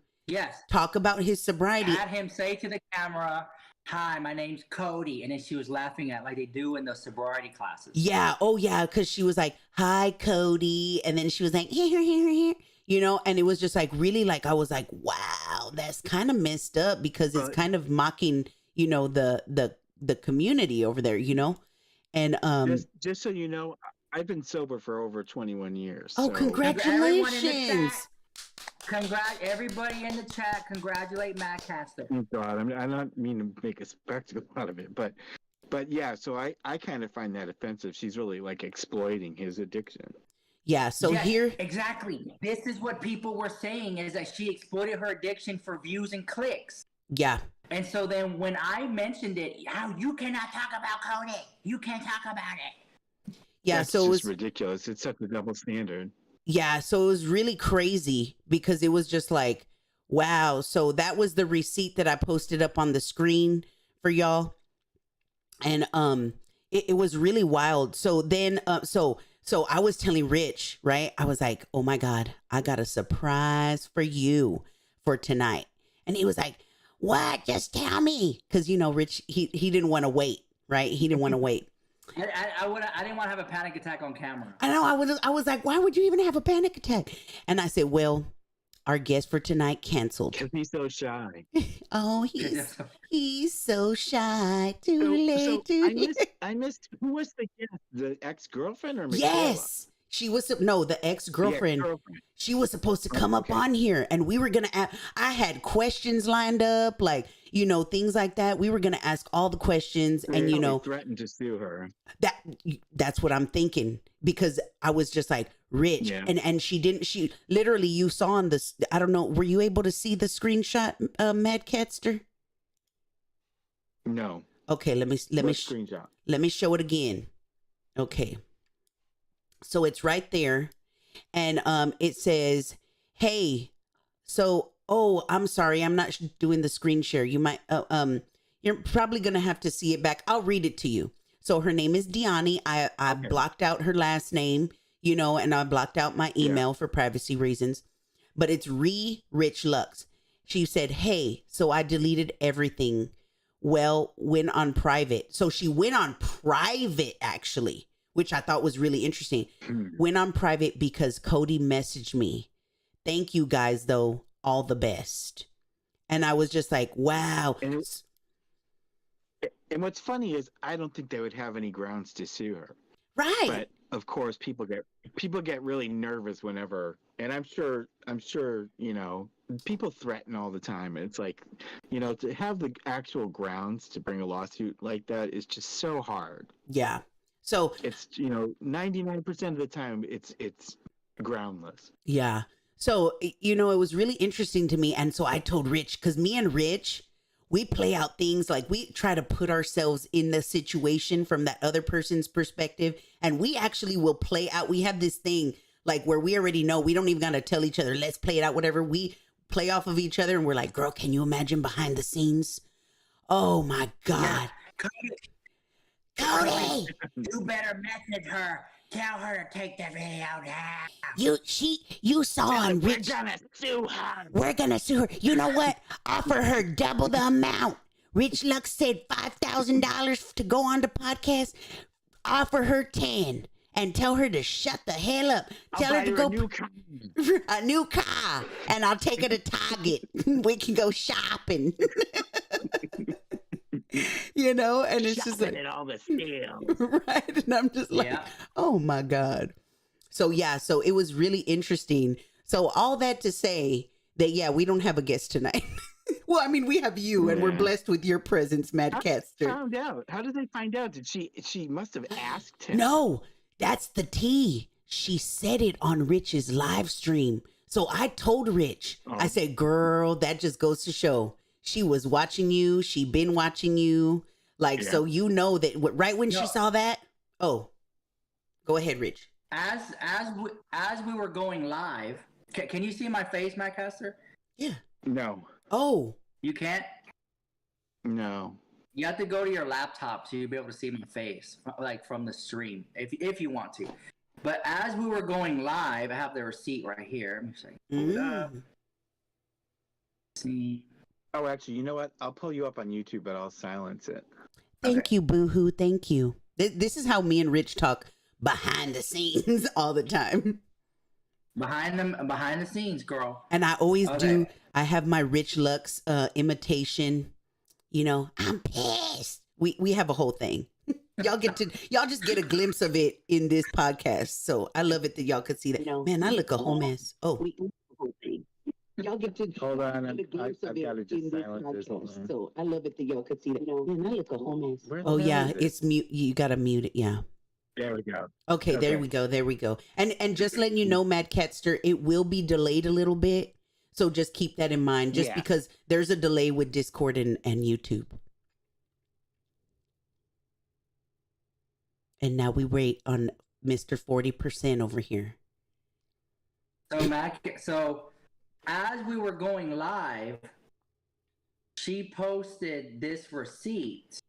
talk about his sobriety. Had him say to the camera, "Hi, my name's Cody." And then she was laughing at like they do in the sobriety classes. Yeah. Oh yeah. Cause she was like, "Hi, Cody." And then she was like, here. And it was just like, really, like, I was like, wow, that's kind of messed up because it's kind of mocking, the community over there, and, just so you know, I've been sober for over 21 years. Oh, so. congratulations. Everybody in the chat, congratulate Matt Caster. Oh God, I'm not mean to make a spectacle out of it, but yeah, so I kind of find that offensive. She's really like exploiting his addiction. Yeah, so here... Exactly. This is what people were saying, is that she exploited her addiction for views and clicks. Yeah. And so then when I mentioned it, you cannot talk about Cody. You can't talk about it. Yeah, That's so it was ridiculous. It's such a double standard. Yeah, so it was really crazy because it was just like, wow. So that was the receipt that I posted up on the screen for y'all. And it was really wild. So then, so So I was telling Rich, right? I was like, oh my God, I got a surprise for you for tonight. And he was like, what? Just tell me. Because, you know, Rich, he didn't want to wait, right? He didn't want to wait. I didn't want to have a panic attack on camera. I know. I was like, why would you even have a panic attack? And I said, well, our guest for tonight canceled. Because he's so shy. Oh, he's so shy. Too late. I missed. Who was the guest? The ex-girlfriend or Michaela? Yes. She was the ex-girlfriend. She was supposed to come up on here, and we were gonna ask. I had questions lined up, like, you know, things like that. We were gonna ask all the questions, and you know, threatened to sue her. That's what I'm thinking, because I was just like, Rich, and she didn't. She literally, you saw on this. I don't know. Were you able to see the screenshot, Mad Catster? No. Okay, let me screenshot. Let me show it again. Okay. So it's right there, and it says, "Hey, so I'm sorry, I'm not doing the screen share. You might you're probably gonna have to see it back. I'll read it to you." So her name is Diani. I blocked out her last name, you know, and I blocked out my email for privacy reasons. But it's Rich Lux. She said, "Hey, so I deleted everything. Well, went on private." So she went on private actually, which I thought was really interesting. Went on private because Cody messaged me. Thank you guys, though. All the best. And I was just like, wow. And what's funny is I don't think they would have any grounds to sue her. Right. But of course, people get really nervous whenever, and I'm sure, you know, people threaten all the time. It's like, you know, to have the actual grounds to bring a lawsuit like that is just so hard. Yeah. So it's, you know, 99% of the time it's groundless. Yeah. So, you know, it was really interesting to me. And so I told Rich, because me and Rich, we play out things like we try to put ourselves in the situation from that other person's perspective. And we actually will play out. We have this thing like where we already know, we don't even got to tell each other, let's play it out, whatever. We play off of each other and we're like, girl, can you imagine behind the scenes? Oh my God. Cody! You better message her. Tell her to take the video down. You saw on Rich. We're gonna sue her. We're gonna sue her. You know what? Offer her double the amount. Rich Lux said $5,000 to go on the podcast. Offer her 10 and tell her to shut the hell up. Tell her to go a new car, and I'll take her to Target. We can go shopping. You know, and it's just like all the steel. Right. And I'm just like, oh my God. So yeah, so it was really interesting. So all that to say that we don't have a guest tonight. Well, I mean, we have you, and we're blessed with your presence, Mad Catster. Found out. How did they find out? Did she must have asked him? No, that's the tea. She said it on Rich's live stream. So I told Rich, I said, girl, that just goes to show. She was watching you. She been watching you. Like, so you know that right when she saw that. Oh, go ahead, Rich. As we were going live, can you see my face, Matt Caster? Yeah. No. Oh. You can't? No. You have to go to your laptop so you'll be able to see my face, like from the stream, if you want to. But as we were going live, I have the receipt right here. Let me see. Pull it up. See. Oh, actually, you know what? I'll pull you up on YouTube, but I'll silence it. Thank you, boo-hoo. Thank you. This is how me and Rich talk behind the scenes all the time. Behind the scenes, girl. And I always do. I have my Rich Lux imitation. You know, I'm pissed. We have a whole thing. Y'all just get a glimpse of it in this podcast. So I love it that y'all could see that. Man, I look a whole mess. Oh. Y'all get to hold on. I've got to just silence this. So I love it that y'all could see that. Man, I look a whole mess. Oh yeah, it's mute. You gotta mute it. Yeah. There we go. Okay, there we go. There we go. And just letting you know, Mad Catster, it will be delayed a little bit. So just keep that in mind. Just because there's a delay with Discord and YouTube. And now we wait on Mr. 40% over here. So as we were going live, she posted this receipt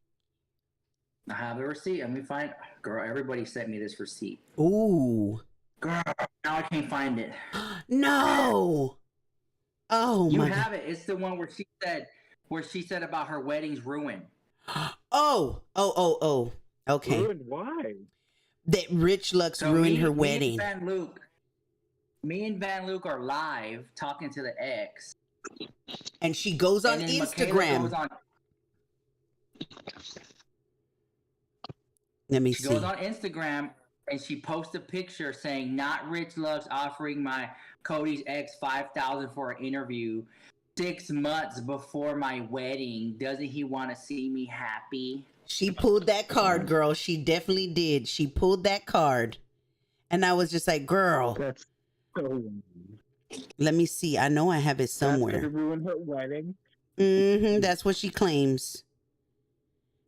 I have the receipt. Let me find. Girl, everybody sent me this receipt. Ooh. Girl, now I can't find it. No. Oh You my have God. it. It's the one where she said about her wedding's ruined. Oh. Okay. Ruined why? That Rich Lux So ruined her Me wedding. and Van Luke are live talking to the ex. And she goes on And then Michaela Instagram. goes on. Let me She see. goes on Instagram and she posts a picture saying, "Not Rich Lux offering my Cody's ex $5,000 for an interview 6 months before my wedding. Doesn't he want to see me happy?" She pulled that card, girl. She definitely did. She pulled that card. And I was just like, girl, That's so. let me see. I know I have it That's somewhere. gonna ruin her wedding. That's what she claims.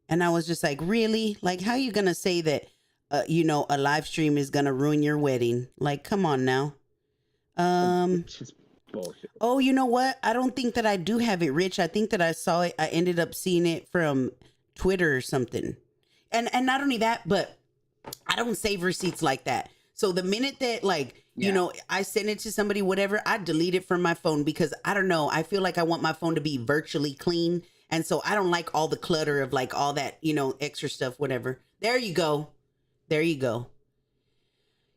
And I was just like, really? Like, how you going to say that, a live stream is going to ruin your wedding? Like, come on now. It's just bullshit. Oh, you know what? I don't think that I do have it, Rich. I think that I saw it. I ended up seeing it from Twitter or something. And not only that, but I don't save receipts like that. So the minute that I send it to somebody, whatever, I delete it from my phone because I don't know. I feel like I want my phone to be virtually clean. And so I don't like all the clutter of like all that, extra stuff, whatever. There you go. There you go.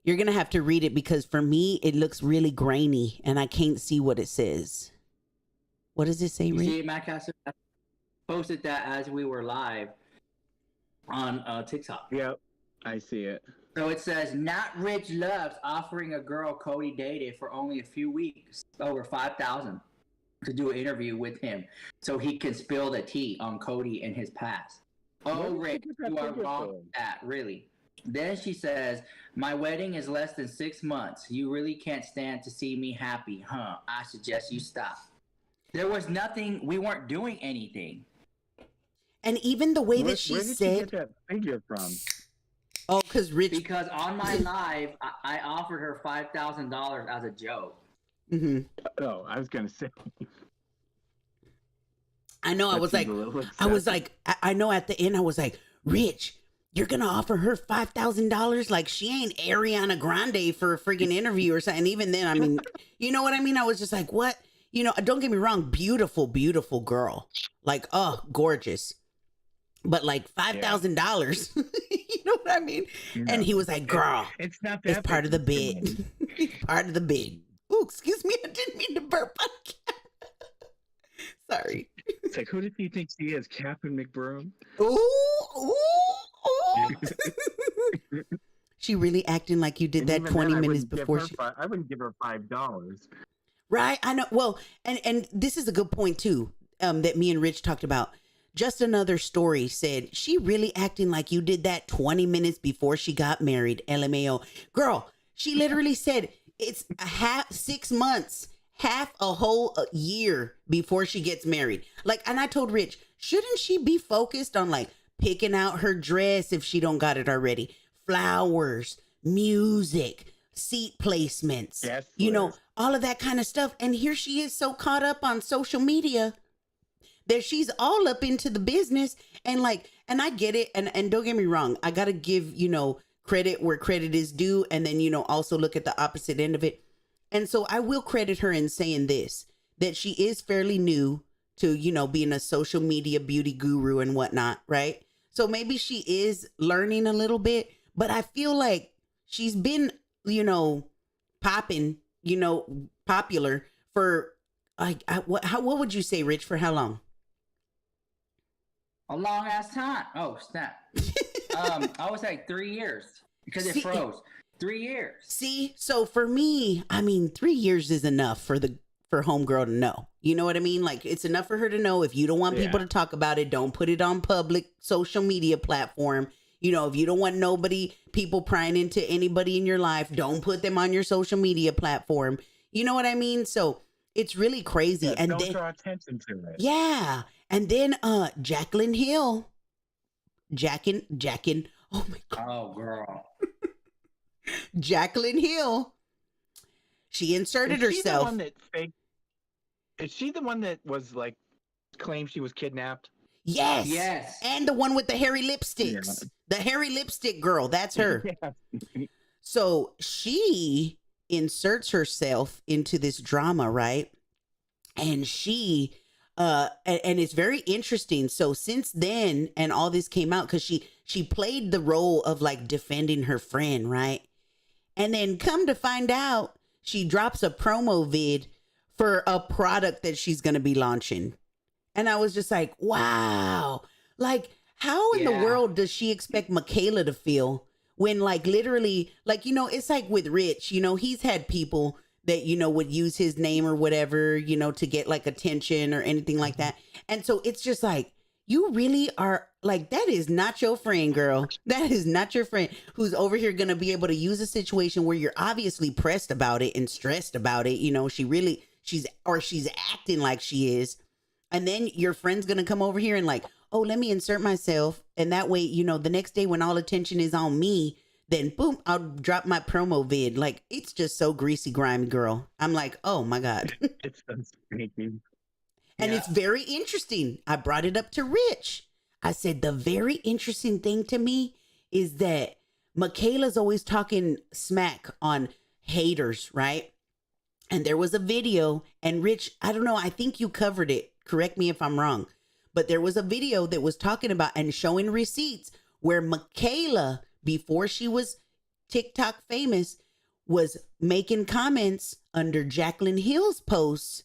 You're going to have to read it because for me, it looks really grainy and I can't see what it says. What does it say, You Rick? see it, Matt Castle? I posted that as we were live on TikTok. Yep, I see it. So it says, "Not Rich Lux offering a girl Cody dated for only a few weeks over $5,000 to do an interview with him so he can spill the tea on Cody and his past." Oh, Rick, you are wrong with that, really. Then she says, "My wedding is less than 6 months. You really can't stand to see me happy, huh? I suggest you stop." There was nothing. We weren't doing anything. And even the way that Where she did said, she get that figure from? oh, because Rich. Because on my live, I offered her $5,000 as a joke. Mm-hmm. Oh, I was gonna say. I know. I was like, I know at the end, I was like, Rich, you're going to offer her $5,000? Like, she ain't Ariana Grande for a friggin' interview or something. Even then, I mean, you know what I mean? I was just like, what? Don't get me wrong. Beautiful, beautiful girl. Like, oh, gorgeous. But like $5,000, you know what I mean? No. And he was like, girl, it's not that. it's part of the bid. Part of the bid. Ooh, excuse me. I didn't mean to burp on camera. Sorry. It's like, who does he think she is? Captain McBroom? Ooh. She really acting like you did And that even 20 then, minutes before she. I wouldn't give her $5. Right. I know. Well, and this is a good point too, that me and Rich talked about. Just Another Story said, she really acting like you did that 20 minutes before she got married. LMAO. Girl, she literally said it's 6 months, half a whole year before she gets married. Like, and I told Rich, shouldn't she be focused on like picking out her dress if she don't got it already? Flowers, music, seat placements, Yes, all of that kind of stuff. And here she is so caught up on social media that she's all up into the business and I get it. And don't get me wrong. I got to give, credit where credit is due. And then, also look at the opposite end of it. And so I will credit her in saying this, that she is fairly new to, being a social media beauty guru and whatnot. Right. So maybe she is learning a little bit, but I feel like she's been, popping, popular for what would you say, Rich, for how long? A long ass time. Oh, snap. I was like 3 years because it froze. 3 years. See, so for me, I mean, 3 years is enough for homegirl to know. You know what I mean? Like, it's enough for her to know. If you don't want people to talk about it, don't put it on public social media platform. If you don't want people prying into anybody in your life, don't put them on your social media platform. You know what I mean? So it's really crazy. Yeah, and don't draw attention to it. Yeah. And then Jaclyn Hill. Jackin. Oh my God. Oh, girl. Jaclyn Hill. She inserted herself. Is she the one that was like claimed she was kidnapped? Yes. Yes. And the one with the hairy lipsticks. Yeah. The hairy lipstick girl. That's her. Yeah. So she inserts herself into this drama, right? And she and it's very interesting. So since then, and all this came out, because she played the role of like defending her friend, right? And then come to find out, she drops a promo vid for a product that she's going to be launching. And I was just like, wow. Like, how in the Yeah. world does she expect Michaela to feel when, like, literally, like, you know, it's like with Rich, you know, he's had people that, you know, would use his name or whatever, you know, to get like attention or anything like that. And so it's just like, you really are like, that is not your friend, girl. That is not your friend who's over here going to be able to use a situation where you're obviously pressed about it and stressed about it. You know, she's acting like she is. And then your friend's going to come over here and like, oh, let me insert myself. And that way, you know, the next day when all attention is on me, then boom, I'll drop my promo vid. Like, it's just so greasy, grimy, girl. I'm like, oh my God. It's so sneaky. And Yeah. it's very interesting. I brought it up to Rich. I said, the very interesting thing to me is that Michaela's always talking smack on haters, right? And there was a video, and Rich, I don't know, I think you covered it. Correct me if I'm wrong. But there was a video that was talking about and showing receipts where Michaela, before she was TikTok famous, was making comments under Jaclyn Hill's posts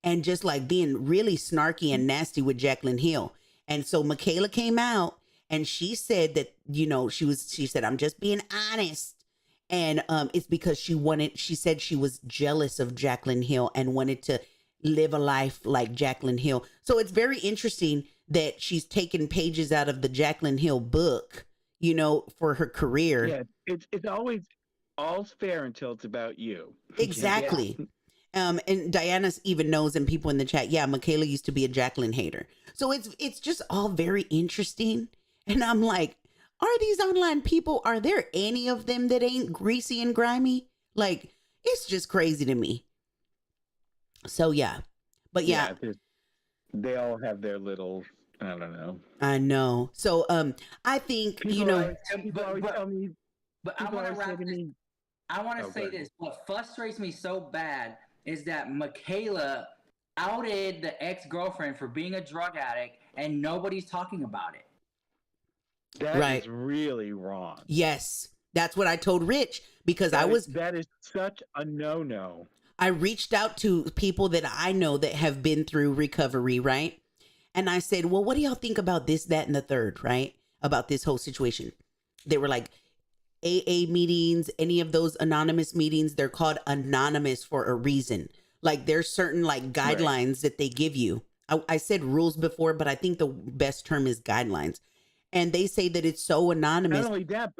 and just like being really snarky and nasty with Jaclyn Hill. And so Michaela came out and she said that, you know, she said, I'm just being honest. And it's because she said she was jealous of Jaclyn Hill and wanted to live a life like Jaclyn Hill. So it's very interesting that she's taken pages out of the Jaclyn Hill book, you know, for her career. Yeah, it's always all's fair until it's about you. Exactly. And Diana even knows, and people in the chat, yeah, Michaela used to be a Jaclyn hater. So it's just all very interesting. And I'm like, are these online people, are there any of them that ain't greasy and grimy? Like, it's just crazy to me. So yeah. But yeah. They all have their little, I don't know. I know. So I think, you know, People always tell me, But I people want to always say wrap to this. me, I want to Oh, say go ahead. this. What frustrates me so bad is that Michaela outed the ex-girlfriend for being a drug addict, and nobody's talking about it. that Right. is really wrong. yes, that's what I told Rich, because That is such a no-no. I reached out to people that I know that have been through recovery, right? And I said, well, what do y'all think about this, that, and the third, right? About this whole situation. They were like, AA meetings, any of those anonymous meetings, they're called anonymous for a reason. Like there's certain like guidelines that they give you. I said rules before, but I think the best term is guidelines. And they say that it's so anonymous. Not only that,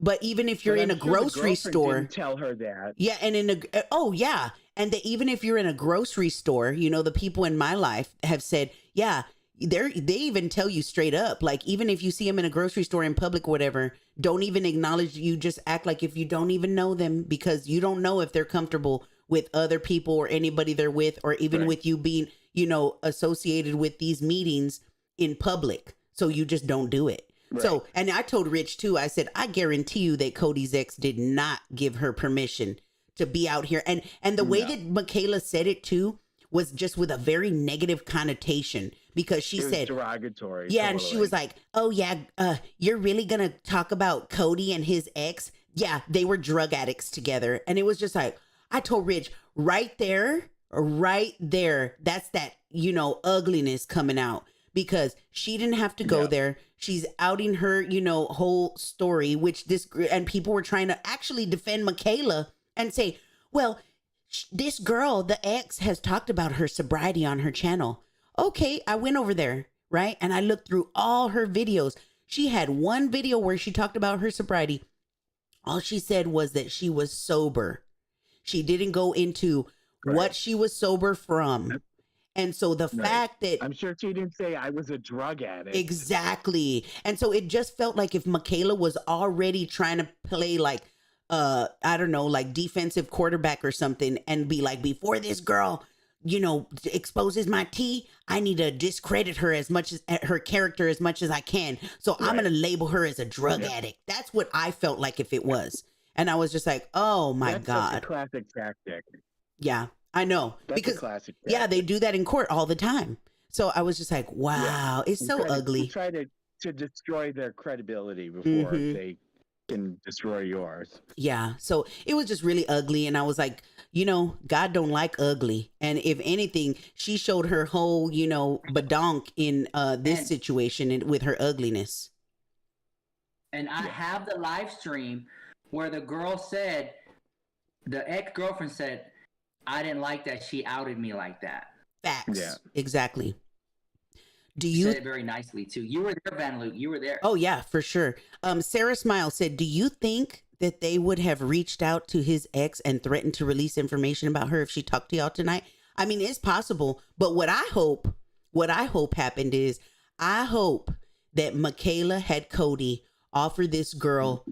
But even if you're but in I'm a sure the grocery girlfriend store, didn't tell her that. yeah, and and that even if you're in a grocery store, you know, the people in my life have said, yeah, they even tell you straight up, like even if you see them in a grocery store in public or whatever, don't even acknowledge, you just act like if you don't even know them, because you don't know if they're comfortable with other people or anybody they're with, or even Right. with you being, you know, associated with these meetings in public. So you just don't do it. Right. So, and I told Rich too, I said, I guarantee you that Cody's ex did not give her permission to be out here. And the way No. that Michaela said it too was just with a very negative connotation, because she It was said, derogatory. yeah, and she totally. was like, oh yeah, you're really gonna talk about Cody and his ex? Yeah, they were drug addicts together. And it was just like, I told Rich, right there, that's that, you know, ugliness coming out, because she didn't have to go Yeah. there. She's outing her, you know, whole story, which and people were trying to actually defend Michaela and say, well, this girl, the ex, has talked about her sobriety on her channel. Okay, I went over there, right? And I looked through all her videos. She had one video where she talked about her sobriety. All she said was that she was sober. She didn't go into what Right. she was sober from. And so the Right. fact that I'm sure she didn't say I was a drug addict. exactly. And so it just felt like if Michaela was already trying to play like I don't know, like defensive quarterback or something, and be like, before this girl exposes my tea, I need to discredit her as much as her character as much as I can. So I'm going to label her as a drug addict. That's what I felt like if it was. And I was just like, oh my That's God. such a classic tactic. Yeah, I know. That's because a classic tactic. yeah, they do that in court all the time. So I was just like, wow, it's so ugly. Try to destroy their credibility before they can destroy yours. Yeah. So it was just really ugly. And I was like, God don't like ugly. And if anything, she showed her whole, badonk in this situation and with her ugliness. And I have the live stream where the girl said, the ex-girlfriend said, I didn't like that she outed me like that. Facts. Yeah. Exactly. Do You you said it very nicely too. You were there, Van Luke. You were there. Oh yeah, for sure. Sarah Smile said, do you think that they would have reached out to his ex and threatened to release information about her if she talked to y'all tonight? I mean, it's possible, but what I hope happened is I hope that Michaela had Cody offer this girl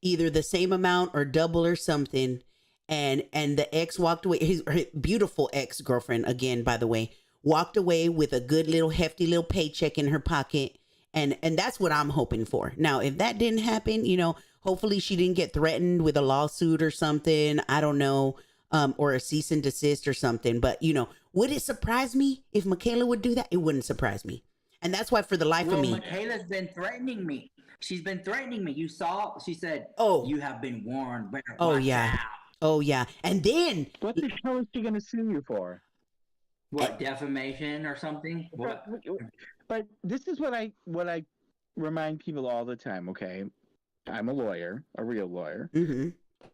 either the same amount or double or something, and the ex walked away. Her beautiful ex-girlfriend, again, by the way, walked away with a good little hefty little paycheck in her pocket. And that's what I'm hoping for. Now, if that didn't happen, hopefully she didn't get threatened with a lawsuit or something. I don't know. Or a cease and desist or something. But, would it surprise me if Michaela would do that? It wouldn't surprise me. And that's why for the life of me. Michaela's been threatening me. She's been threatening me. You saw, she said, you have been warned. Oh, yeah. Oh, yeah. And then. What the hell is she going to sue you for? What, defamation or something? What? But this is what I remind people all the time, okay? I'm a lawyer, a real lawyer. Mm-hmm.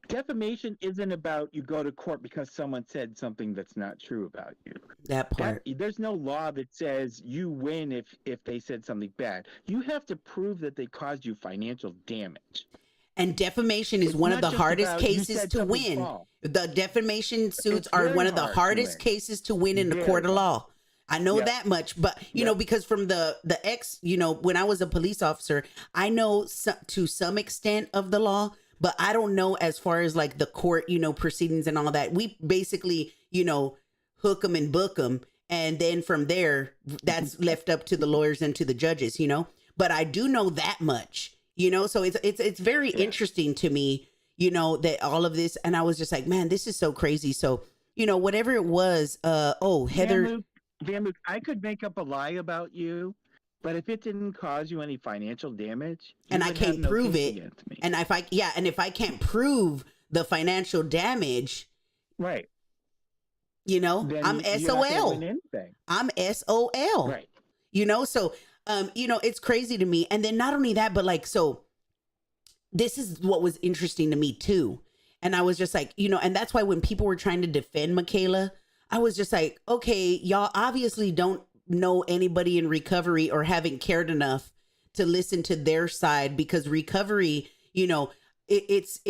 Defamation isn't about you go to court because someone said something that's not true about you. That part. There's no law that says you win if they said something bad. You have to prove that they caused you financial damage. And defamation is one of the hardest cases to win. The defamation suits are one of the hardest cases to win in the court of law. I know that much, but because from the ex, when I was a police officer, I know to some extent of the law, but I don't know as far as like the court, proceedings and all that. We basically, hook them and book them. And then from there, that's left up to the lawyers and to the judges, but I do know that much, so it's very interesting to me, that all of this. And I was just like, man, this is so crazy. So, whatever it was, Heather. Van Luke, I could make up a lie about you, but if it didn't cause you any financial damage, and I can't prove it, and if I can't prove the financial damage, right? I'm SOL. I'm SOL. Right. So it's crazy to me. And then not only that, but so this is what was interesting to me too. And I was just like, and that's why when people were trying to defend Michaela, I was just like, okay, y'all obviously don't know anybody in recovery or haven't cared enough to listen to their side, because recovery, it's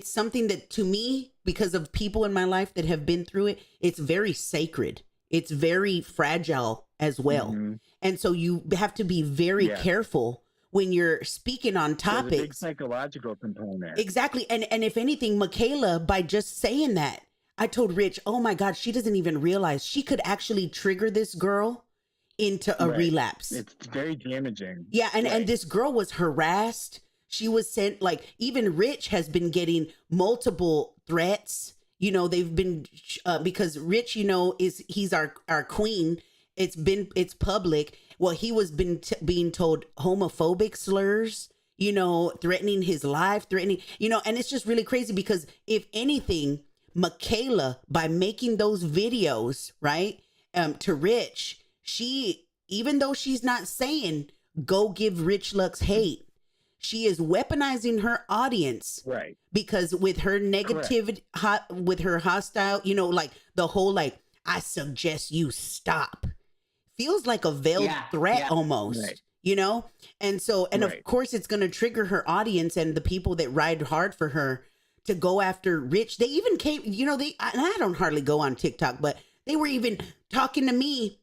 something that to me, because of people in my life that have been through it, it's very sacred. It's very fragile as well. Mm-hmm. And so you have to be very careful when you're speaking on topics. There's a big psychological component. Exactly. And if anything, Michaela, by just saying that, I told Rich, oh my God, she doesn't even realize she could actually trigger this girl into a relapse. It's very damaging. Yeah. And this girl was harassed. She was sent, even Rich has been getting multiple threats. They've been, because Rich, he's our queen. It's public. Well, he was being told homophobic slurs, threatening his life, and it's just really crazy because if anything, Michaela, by making those videos, right, to Rich, she, even though she's not saying, go give Rich Lux hate, she is weaponizing her audience. Right. Because with her negativity, with her hostile, the whole, I suggest you stop, feels like a veiled threat almost, And so, of course, it's going to trigger her audience and the people that ride hard for her to go after Rich. They even came, and I don't hardly go on TikTok, but they were even talking to me.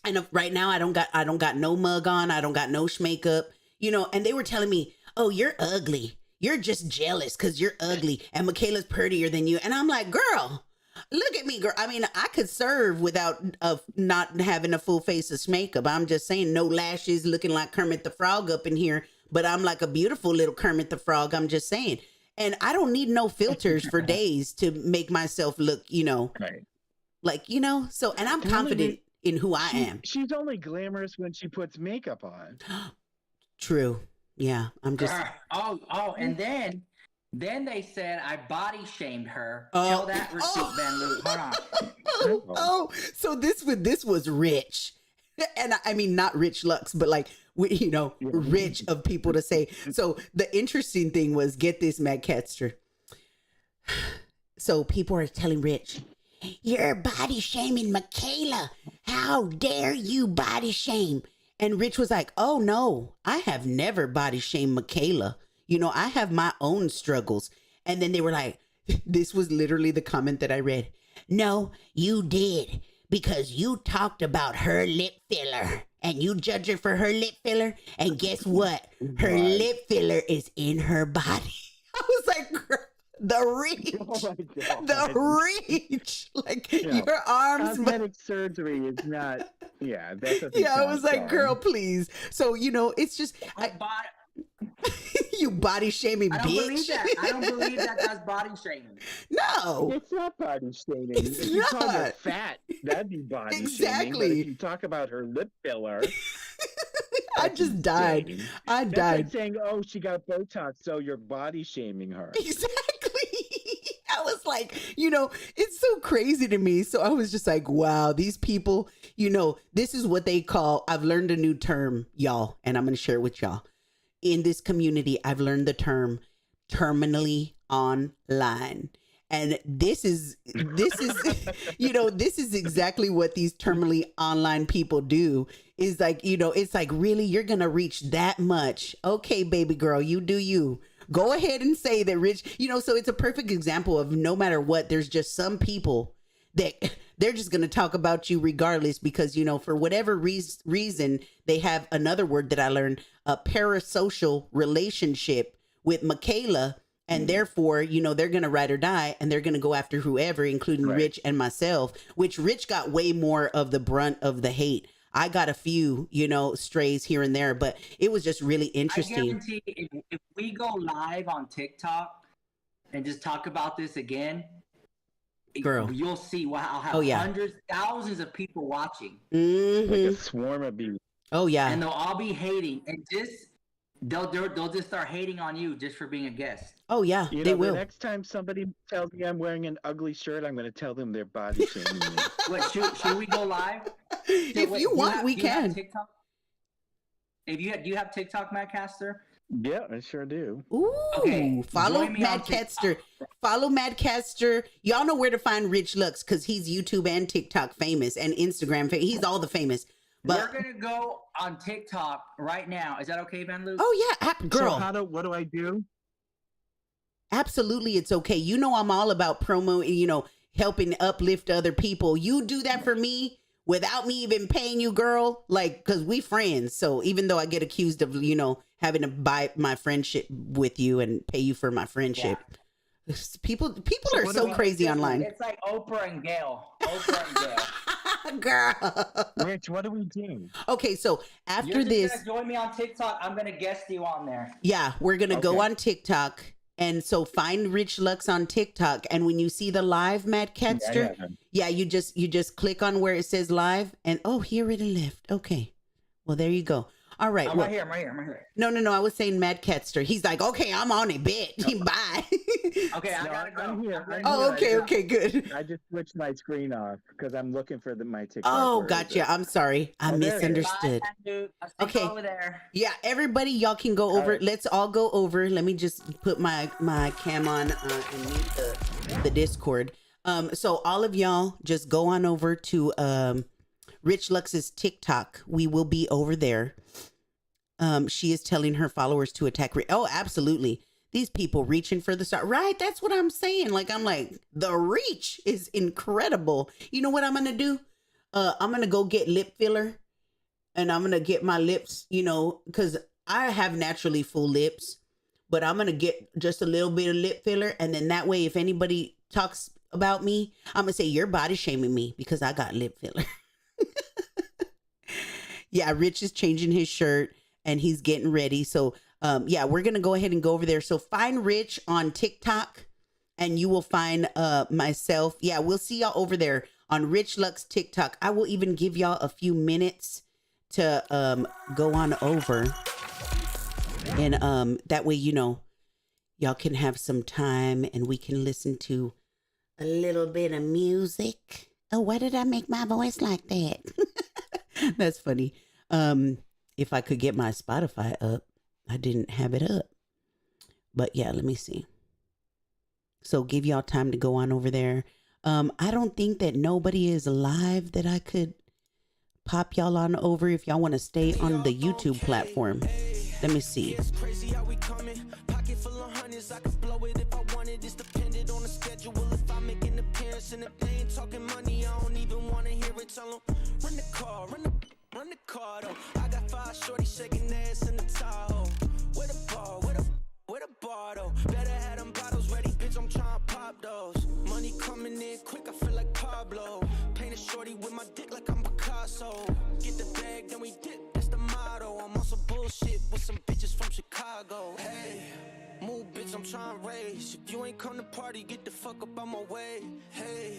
And right now I don't got no mug on. I don't got no schmakeup, and they were telling me, oh, you're ugly. You're just jealous because you're ugly and Michaela's prettier than you. And I'm like, girl, Look at me, girl. I mean, I could serve without not having a full face of makeup. I'm just saying, no lashes, looking like Kermit the Frog up in here. But I'm like a beautiful little Kermit the Frog. I'm just saying. And I don't need no filters for days to make myself look, Right. like, So, and I'm confident in who I am. She's only glamorous when she puts makeup on. True. Yeah. I'm just. And then they said I body shamed her. Tell that receipt, Ben Luke. Hold on. So this was rich. And I mean, not Rich Lux, but like, rich of people to say. So the interesting thing was, get this, Matt Ketster. So people are telling Rich, you're body shaming Michaela. How dare you body shame? And Rich was like, oh no, I have never body shamed Michaela. I have my own struggles. And then they were like, this was literally the comment that I read. No, you did. Because you talked about her lip filler and you judge her for her lip filler. And guess what? Her lip filler is in her body. I was like, the reach, the reach, like your arms. Cosmetic surgery is not, that doesn't I was like, girl, please. So, it's just. You body shaming bitch. I don't believe that that's body shaming. No. It's not body shaming. It's if you call her not. fat, that'd be body Exactly. shaming. But if you talk about her lip filler, I just died. I that's died. like saying, oh, she got Botox, so you're body shaming her. Exactly. I was like, it's so crazy to me. So I was just like, wow, these people, this is what they call, I've learned a new term, y'all, and I'm going to share it with y'all. In this community, I've learned the term terminally online. And this is, this is exactly what these terminally online people do is like, it's like, really, you're going to reach that much. Okay, baby girl, you do you. Go ahead and say that Rich, so it's a perfect example of no matter what, there's just some people that they're just going to talk about you regardless because, for whatever reason, they have another word that I learned, a parasocial relationship with Michaela. And therefore, they're going to ride or die and they're going to go after whoever, including Rich and myself, which Rich got way more of the brunt of the hate. I got a few, strays here and there, but it was just really interesting. I guarantee if we go live on TikTok and just talk about this again, girl, you'll see I'll have hundreds, thousands of people watching. Mm-hmm. Like a swarm of bees. Oh, yeah. And they'll all be hating. And they'll just start hating on you just for being a guest. Oh, yeah, they will. The next time somebody tells me I'm wearing an ugly shirt, I'm going to tell them they're body shaming me. Wait, should we go live? If you want, we can. Do you have TikTok, Matt Caster? Yeah, I sure do. Ooh, okay, follow Matt Ketster. Follow Matt Ketster. Y'all know where to find Rich Lux because he's YouTube and TikTok famous and Instagram famous. He's all the famous. But we're gonna go on TikTok right now. Is that okay, Ben Luke? Oh yeah, girl. So what do I do? Absolutely, it's okay. I'm all about promo. Helping uplift other people. You do that for me without me even paying you, girl. Like, cause we friends. So even though I get accused of, having to buy my friendship with you and pay you for my friendship. Yeah. People are so crazy online. It's like Oprah and Gail. Girl. Rich, what do we do? Okay, so after You're this, gonna join me on TikTok. I'm gonna guest you on there. Yeah, we're gonna go on TikTok. And so find Rich Lux on TikTok. And when you see the live Matt Ketster, you just click on where it says live and he already left. Okay. Well, there you go. All right. I'm right here. No. I was saying Matt Ketster. He's like, okay, I'm on it, bitch. Bye. Okay, I gotta go. I'm here. Okay, good. I just switched my screen off because I'm looking for my TikTok. Oh, gotcha. I'm sorry. I misunderstood. Bye, okay. Over there. Yeah, everybody, y'all can go over. Right. Let's all go over. Let me just put my cam on and mute the Discord. So all of y'all just go on over to Rich Lux's TikTok. We will be over there. She is telling her followers to attack. Oh, absolutely. These people reaching for the star. Right. That's what I'm saying. I'm like, the reach is incredible. You know what I'm going to do? I'm going to go get lip filler and I'm going to get my lips, because I have naturally full lips, but I'm going to get just a little bit of lip filler. And then that way, if anybody talks about me, I'm gonna say you're body shaming me because I got lip filler. Yeah, Rich is changing his shirt and he's getting ready. So yeah, we're gonna go ahead and go over there. So find Rich on TikTok and you will find myself. Yeah, we'll see y'all over there on Rich Lux TikTok. I will even give y'all a few minutes to go on over. And that way, you know, y'all can have some time and we can listen to a little bit of music. Oh, why did I make my voice like that? That's funny. If I could get my Spotify up, I didn't have it up. But yeah, let me see. So give y'all time to go on over there. I don't think that nobody is live that I could pop y'all on over if y'all want to stay on the YouTube platform. Let me see. It's crazy how we coming. Pocket full of hundreds, I could blow it if I wanted. It's dependent on the schedule. If I make an appearance and if they ain't talking money, I don't even want to hear it. Tell them, run the car, run the car though. I got 5 shorties shaking ass in the Tahoe. Where the bar, where the bar though? Better have them bottles ready, bitch, I'm trying to pop those. Money coming in quick, I feel like Pablo. Paint a shorty with my dick like I'm Picasso. Get the bag, then we dip, that's the motto. I'm on some bullshit with some bitches from Chicago. Hey, move bitch, I'm trying to raise. If you ain't come to party, get the fuck up on my way. Hey,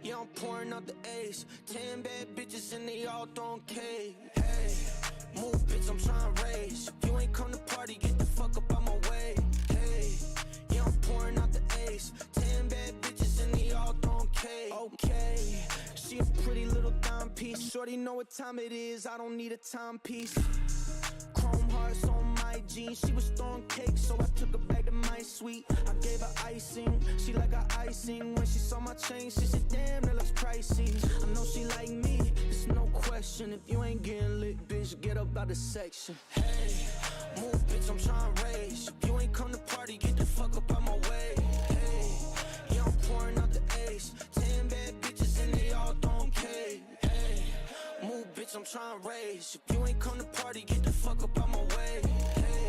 yeah, I'm pouring out the ace. 10 bad bitches and they all throwing K. Hey, move bitch, I'm trying to raise. If you ain't come to party, get the fuck up on my way. Hey, yeah, I'm pouring out the ace. 10 bad bitches and they all throwing K. Okay, she a pretty little dime piece. Shorty know what time it is, I don't need a timepiece. Chrome hearts on my jeans. She was throwing cake, so I took her back to my suite. I gave her icing, she like her icing. When she saw my chain, she said, damn, that looks pricey. I know she like me, there's no question. If you ain't getting lit, bitch, get up out the section. Hey, move, bitch, I'm trying to raise. If you ain't come to party, get the fuck up out my way. Hey, yeah, I'm pouring out the ace. 10 bad bitches and they all throwing K. Hey, move, bitch, I'm trying to raise. If you ain't come to party, get the fuck up out my way. Hey,